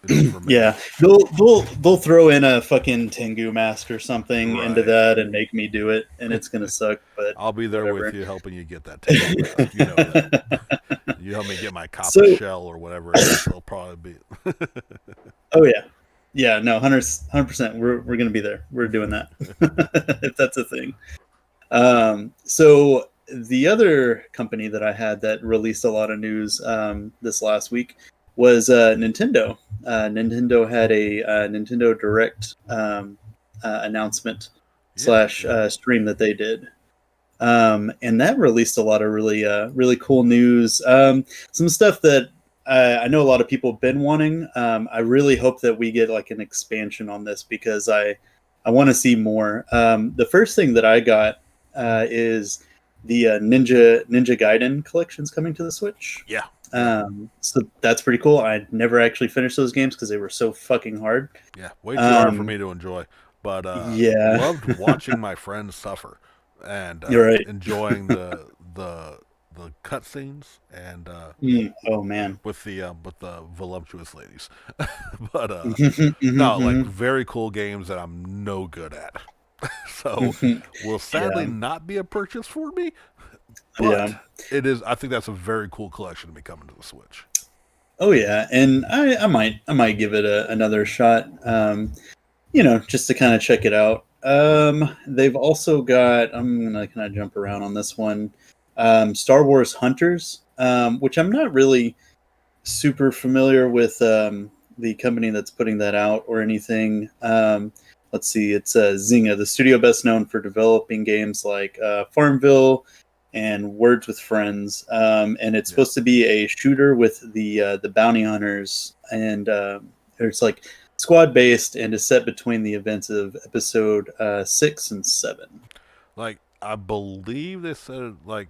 for me. Yeah, they'll throw in a fucking Tengu mask or something into Right. that and make me do it, and it's gonna suck. But I'll be there with whatever. you, helping you get that Tengu mask. You know that. You help me get my copper So, shell or whatever it is. It'll probably be. oh yeah, yeah, no, 100%. We're gonna be there. We're doing that if that's a thing. So the other company that I had that released a lot of news this last week was Nintendo. Nintendo had a Nintendo Direct announcement Yeah, slash yeah, stream that they did. And that released a lot of really cool news. Some stuff that I know a lot of people have been wanting. I really hope that we get like an expansion on this because I want to see more. The first thing that I got is the Ninja Gaiden collections coming to the Switch. yeah, yeah, So that's pretty cool. I never actually finished those games because they were so fucking hard. yeah. Way too hard for Um, me to enjoy, but yeah, loved watching my friends suffer and you're right. enjoying the cutscenes and Oh man. with the voluptuous ladies. But no, like Mhm, very cool games that I'm no good at. So mhm. will sadly Yeah, not be a purchase for me, but yeah. it is. I think that's a very cool collection to be coming to the Switch. Oh yeah, and I might give it another shot. Just to kind of check it out. They've also got. I'm gonna kind of jump around on this one. Star Wars Hunters, which I'm not really super familiar with the company that's putting that out or anything. Let's see, it's Zynga, the studio best known for developing games like Farmville and Words with Friends. And it's Yeah. supposed to be a shooter with the bounty hunters, and it's like squad based and is set between the events of episode 6 and 7. Like I believe they said like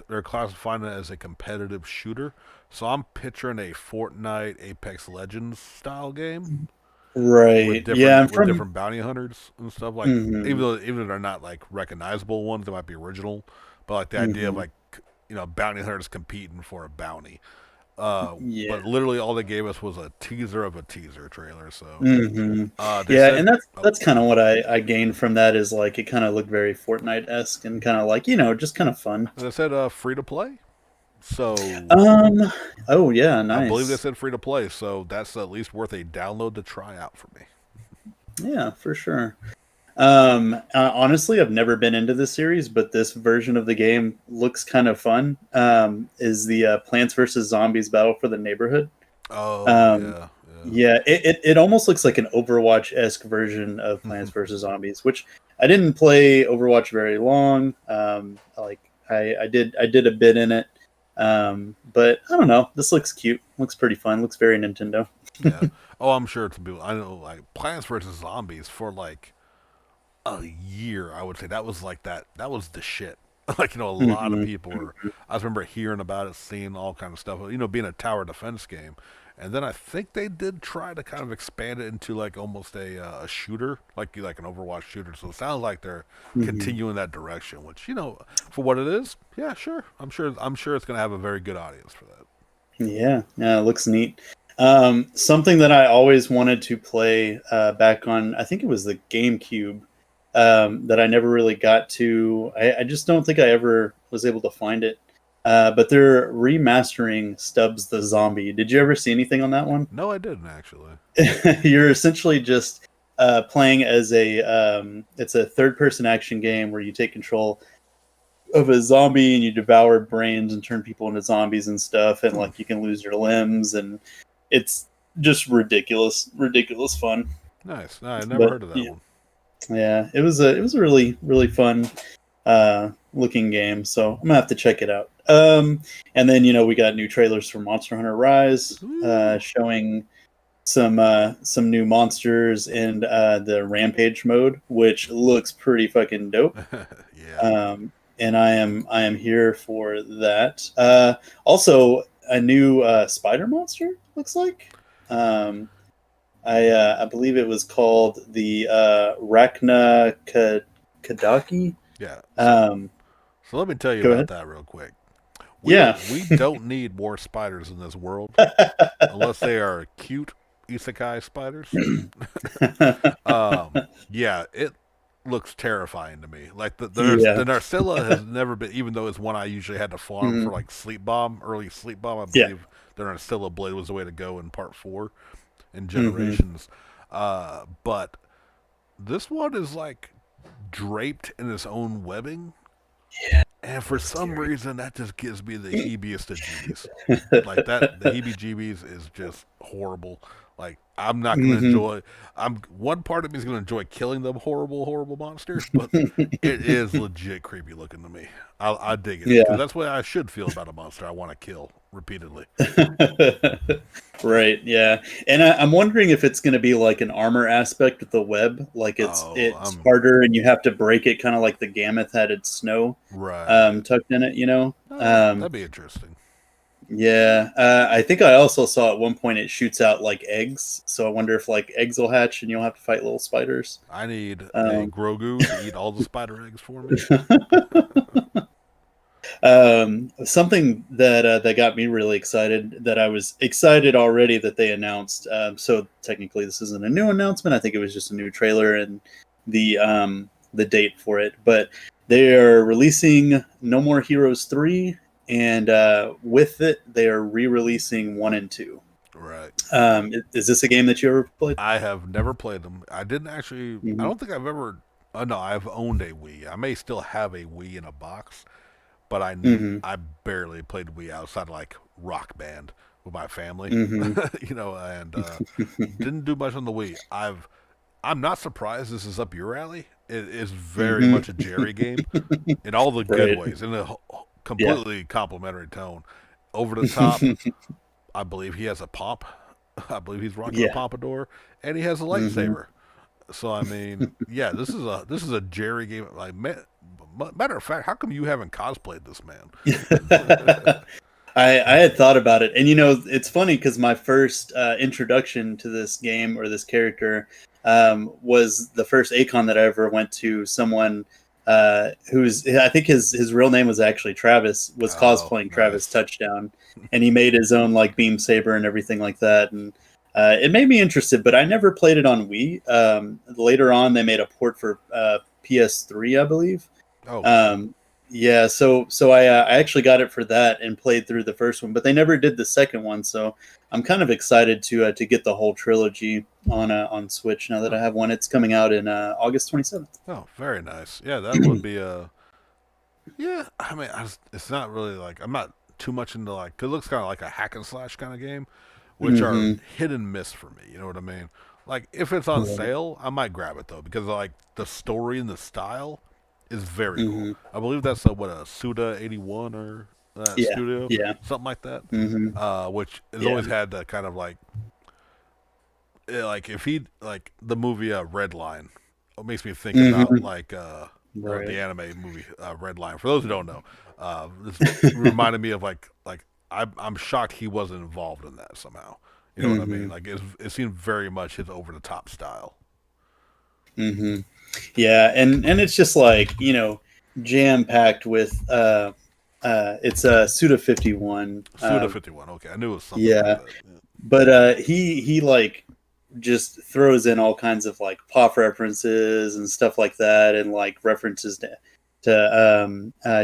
they're classifying it as a competitive shooter. So I'm picturing a Fortnite, Apex Legends style game Right. Yeah, I'm with from. different bounty hunters and stuff. Like Hmm. even though they're not like recognizable ones, they might be original. But like the idea of Hmm. like bounty hunters competing for a bounty. Yeah. But literally all they gave us was a teaser of a teaser trailer. So Hmm. they Yeah, said, and that's oh, that's kind of what I gained from that is like it kind of looked very Fortnite esque and kind of like just kind of fun. they said free to play. So Um. Oh yeah, I believe they nice. said free to play, so that's at least worth a download to try out for me. Yeah, for sure. Honestly, I've never been into this series, but this version of the game looks kind of fun. Is the Plants vs Zombies Battle for the Neighborhood? Oh Um, yeah, yeah. yeah, it almost looks like an Overwatch esque version of Plants vs Zombies, which I didn't play Overwatch very long. Like I did a bit in it, but I don't know. This looks cute. Looks pretty fun. Looks very Nintendo. Yeah. Oh, I'm sure it's people. I know, like Plants vs Zombies for like a year. I would say that was like that. That was the shit. Like a lot of Hmm. people were. I just remember hearing about it, seeing all kind of stuff. Being a tower defense game, and then I think they did try to kind of expand it into like almost a shooter, like an Overwatch shooter. So it sounds like they're Hmm. continuing that direction. Which for what it is, yeah, sure. I'm sure it's gonna have a very good audience for that. Yeah, yeah, it looks neat. Something that I always wanted to play back on, I think it was the GameCube, that I never really got to. I just don't think I ever was able to find it. But they're remastering Stubbs the Zombie. Did you ever see anything on that one? No, I didn't actually. You're essentially just playing as it's a third person action game where you take control of a zombie and you devour brains and turn people into zombies and stuff, and Hmm. like you can lose your limbs, and it's just ridiculous fun. Nice. No, I never But heard of that yeah, one. yeah, it was a really fun looking game, so I'm gonna have to check it out. And then we got new trailers for Monster Hunter Rise, Ooh. showing some new monsters in the Rampage mode, which looks pretty fucking dope. Yeah. And I am here for that. Also, a new spider monster looks like. Um, I believe it was called the Rachna Kadaki. Yeah. Um, So let me tell you Go about ahead. that real quick. Yeah. We don't need more spiders in this world unless they are cute isekai spiders. Yeah, it looks terrifying to me. Like Yeah. the Narcilla has never been, even though it's one I usually had to farm for Mhm. like sleep bomb, early sleep bomb. I Yeah. believe the Narcilla blade was the way to go in part 4 in Hmm. Generations. But this one is like draped in its own webbing, and for Looks some scary. reason that just gives me the heebiest of jeebies. Like that, the heebie-jeebies is just horrible. Like I'm not going to Hmm. enjoy. I'm one part of me is going to enjoy killing them horrible monsters, but it is legit creepy looking to me. I dig it because Yeah. that's what I should feel about a monster I want to kill repeatedly. Right. Yeah. And I'm wondering if it's going to be like an armor aspect with the web, like Oh, it's harder and you have to break it, kind of like the Gammoth had its snow right. tucked in it. That'd be interesting. Yeah. I think I also saw at one point it shoots out like eggs, so I wonder if like eggs will hatch and you'll have to fight little spiders. I need a Um, Grogu to eat all the spider eggs for me. Something that got me really excited, that I was excited already that they announced. So technically, this isn't a new announcement. I think it was just a new trailer and the date for it. But they are releasing No More Heroes 3, and with it, they are re-releasing 1 and 2. Right. Is this a game that you ever played? I have never played them. I didn't actually. I Hmm. don't think I've ever. No, I've owned a Wii. I may still have a Wii in a box, but Hmm. I barely played Wii outside of like Rock Band with my family, Hmm. and didn't do much on the Wii. I'm not surprised this is up your alley. It is very Hmm. much a Jerry game in all the good Right. ways, in a Yeah. completely complimentary tone. Over the top. I believe he has a pomp. I believe he's rocking a Yeah. pompadour, and he has a Hmm. lightsaber. So I mean, yeah, this is a Jerry game. Like matter of fact, how come you haven't cosplayed this man? I had thought about it, and it's funny because my first introduction to this game or this character was the first Acon that I ever went to. Someone who's, I think his real name was actually Travis, was Oh, cosplaying Travis nice. Touchdown, and he made his own like beam saber and everything like that, and it made me interested. But I never played it on Wii. Later on, they made a port for PS3, I believe. Oh, cool. Um, yeah, so I actually got it for that and played through the first one, but they never did the second one. So I'm kind of excited to get the whole trilogy on Switch now that I Oh, have one. It's coming out in August 27th. oh, very nice. Yeah, that would be a. Yeah, I mean, it's not really like I'm not too much into like. 'Cause it looks kind of like a hack and slash kind of game, which are Hmm. hit and miss for me. You know what I mean? Like if it's on Right. sale, I might grab it though because like the story and the style is very cool. Hmm. I believe that's a Suda 81 or Yeah. studio, Yeah. something like that. Hmm. Which has Yeah. always had that kind of like if he like the movie Red Line, it makes me think about Hmm. like the Right. anime movie Red Line. For those who don't know, this reminded me of like I'm shocked he wasn't involved in that somehow. You know what I mean? Hmm. Like it seemed very much his over the top style. Hmm. Yeah, and it's just like jam packed with it's a Suda 51. Suda 51. Okay, I knew it was something like Yeah, that. Yeah. but he like just throws in all kinds of like pop references and stuff like that, and like references to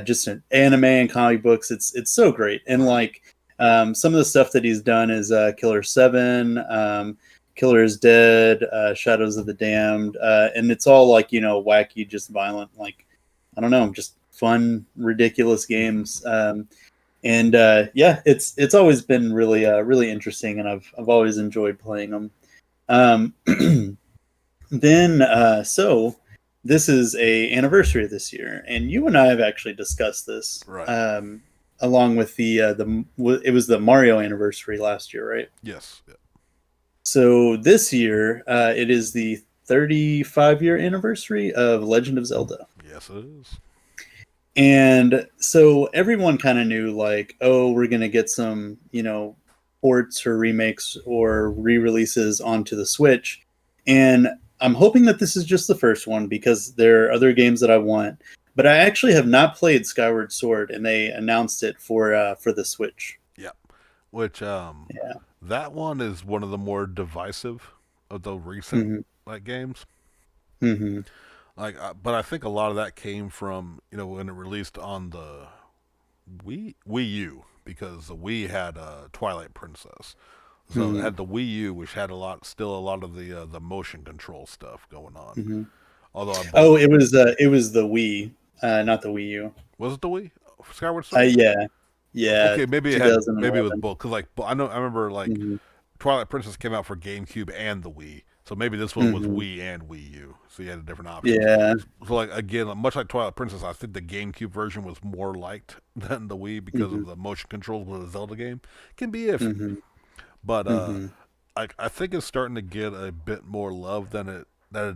just an anime and comic books. It's so great, and Right. like some of the stuff that he's done is Killer 7, Killer is Dead, Shadows of the Damned, and it's all like wacky, just violent, like I don't know, just fun, ridiculous games. And yeah, it's always been really interesting, and I've always enjoyed playing them. Um, then so this is a anniversary this year, and you and I have actually discussed this Right. along with it was the Mario anniversary last year, right? Yes. Yeah. So this year it is the 35-year anniversary of Legend of Zelda. Yes, it is. And so everyone kind of knew, like, oh, we're going to get some, ports or remakes or re releases onto the Switch. And I'm hoping that this is just the first one because there are other games that I want. But I actually have not played Skyward Sword, and they announced it for the Switch. Yeah. Which Yeah. that one is one of the more divisive of the recent Hmm. like games. Hmm. Like, but I think a lot of that came from when it released on the Wii U because the Wii had Twilight Princess, so it Hmm. had the Wii U, which had still a lot of the motion control stuff going on. Hmm. Although Oh, it was the Wii, not the Wii U. was it the Wii Skyward Sword? Yeah, yeah, Okay, maybe it was 2011. both because like I remember like Hmm. Twilight Princess came out for GameCube and the Wii, so maybe this one was Hmm. Wii and Wii U, so you had different options. Yeah. So like again, much like Twilight Princess, I think the GameCube version was more liked than the Wii because Hmm. of the motion controls with a Zelda game. Can be iffy, Hmm. but Hmm. I think it's starting to get a bit more love than it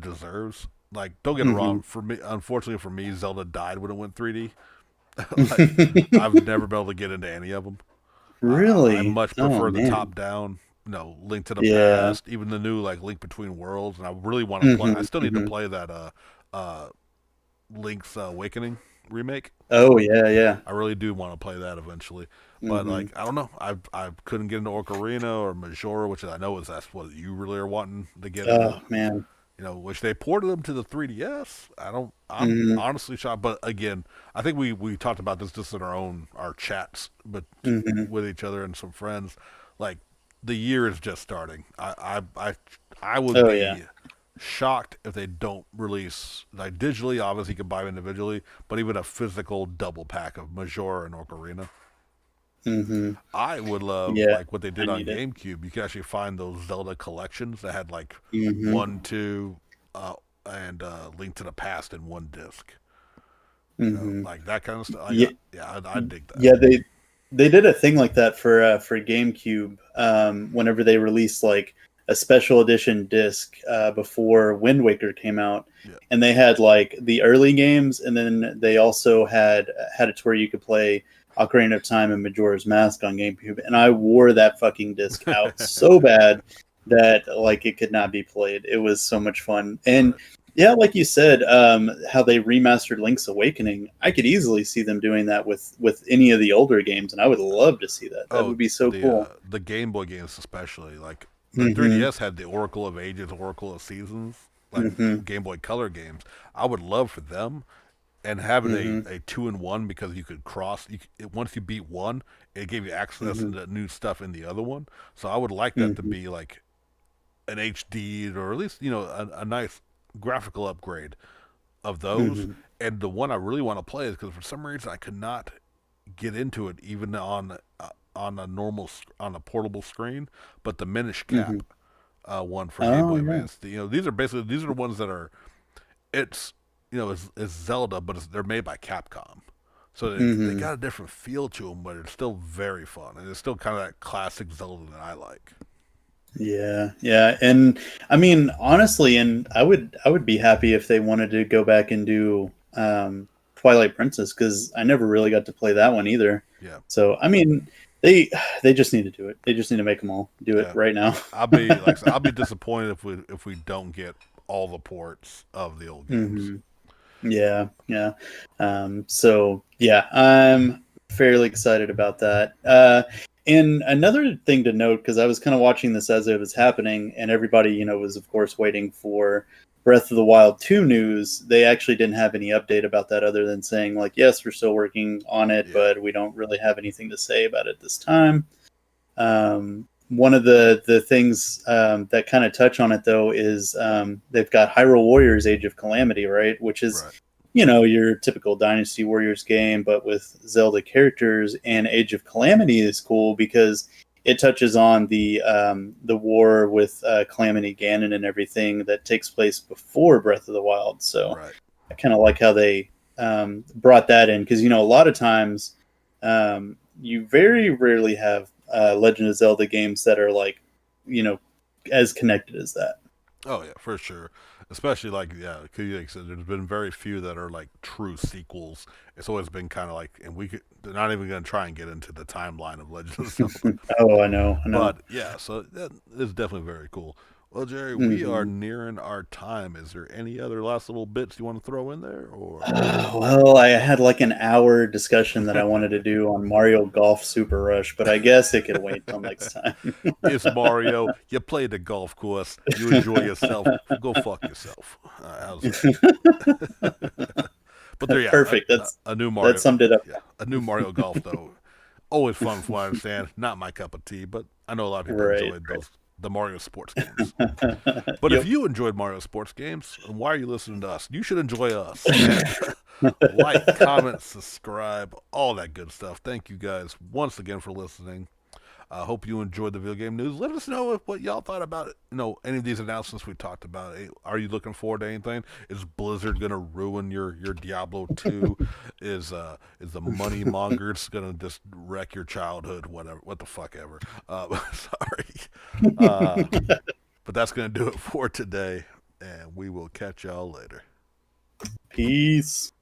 deserves. Like, don't get it Hmm. wrong. For me, unfortunately for me, Zelda died when it went 3D. Like, I've never been able to get into any of them. I Really? much Oh prefer the man. top down, Link to the Yeah. Past, even the new like Link Between Worlds, and I really want to play. I Hmm. still need to Hmm. play that uh Link's Awakening remake. Oh yeah, yeah. I really do want to play that eventually, but Hmm. like I don't know, I couldn't get into Ocarina or Majora, which I know is that's what you really are wanting to get into. Oh man. Which they ported them to the 3DS. I don't. I'm Hmm. honestly shocked, but again, I think we talked about this just in our chats, but Hmm. with each other and some friends. Like the year is just starting. I would Oh yeah. be shocked if they don't release like digitally. Obviously, you can buy them individually, but even a physical double pack of Majora and Ocarina. Hmm. I would love Yeah. like what they I did on need it. GameCube. You could actually find those Zelda collections that had like Hmm. one, two, uh, and Link to the Past in one disc. Hmm. Like that kind of stuff. Like, Yeah. yeah, I dig that. Yeah. They did a thing like that for GameCube. Whenever they released like a special edition disc before Wind Waker came out, Yeah. and they had like the early games, and then they also had it to where you could play Ocarina of Time and Majora's Mask on GameCube, and I wore that fucking disc out so bad that like it could not be played. It was so much fun, and Right. yeah, like you said, how they remastered Link's Awakening, I could easily see them doing that with any of the older games, and I would love to see that. That Oh, would be so cool. the Game Boy games especially. Like the Hmm. 3DS had the Oracle of Ages, Oracle of Seasons, like Hmm. Game Boy Color games. I would love for them and having Hmm. a 2-in-1 because you could cross. Once you beat one, it gave you access Hmm. into new stuff in the other one. So I would like that to Hmm. be like an HD or at least a nice graphical upgrade of those. Hmm. And the one I really want to play is because for some reason I could not get into it even on a on a portable screen, but the Minish Hmm. Cap one for Game Oh Boy yeah. Advance. These are the ones that are it's it's Zelda, but they're made by Capcom. So they Hmm. got a different feel to them, but it's still very fun, and it's still kind of that classic Zelda that I like. Yeah, yeah, and I mean honestly, and I would be happy if they wanted to go back and do Twilight Princess because I never really got to play that one either. Yeah, So I mean, they they just need to do it. They just need to make them all do it yeah. right now. I'll be like I said, I'll be disappointed if we don't get all the ports of the old games. Hmm. Yeah, yeah. So yeah, I'm fairly excited about that. And another thing to note, because I was kind of watching this as it was happening, and everybody, was of course waiting for Breath of the Wild 2 news. They actually didn't have any update about that other than saying, like, yes, we're still working on it, Yeah, but we don't really have anything to say about it this time. One of the things that kind of touch on it though is they've got Hyrule Warriors Age of Calamity, right? Which is right. your typical Dynasty Warriors game, but with Zelda characters. And Age of Calamity is cool because it touches on the war with Calamity Ganon and everything that takes place before Breath of the Wild. So Right. I kind of like how they brought that in because a lot of times you very rarely have Legend of Zelda games that are like you know as connected as that. Oh yeah, for sure. Especially like yeah, because like I said, there's been very few that are like true sequels. It's always been kind of like, and they're not even going to try and get into the timeline of Legend of Zelda. Oh, I know. But yeah, so that is definitely very cool. Well, Jerry, we are Hmm. nearing our time. Is there any other last little bits you want to throw in there, or? Well, I had like an hour discussion that I wanted to do on Mario Golf Super Rush, but I guess it could wait till next time. It's Mario. You played the golf course. You enjoy yourself. Go fuck yourself. How's that? But there, yeah, Perfect. a new That Mario. summed it up. Yeah, a new Mario Golf though. Always fun from what I understand. Not my cup of tea, but I know a lot of people Right. enjoyed the Mario sports games. Right. But if Yep. you enjoyed Mario sports games, why are you listening to us? You should enjoy us. And like, comment, subscribe, all that good stuff. Thank you guys once again for listening. I hope you enjoyed the video game news. Let us know what y'all thought about any of these announcements we talked about. Are you looking forward to anything? Is Blizzard gonna ruin your Diablo 2? Is the money mongers gonna just wreck your childhood? Whatever, what the fuck ever. Sorry, but that's gonna do it for today, and we will catch y'all later. Peace.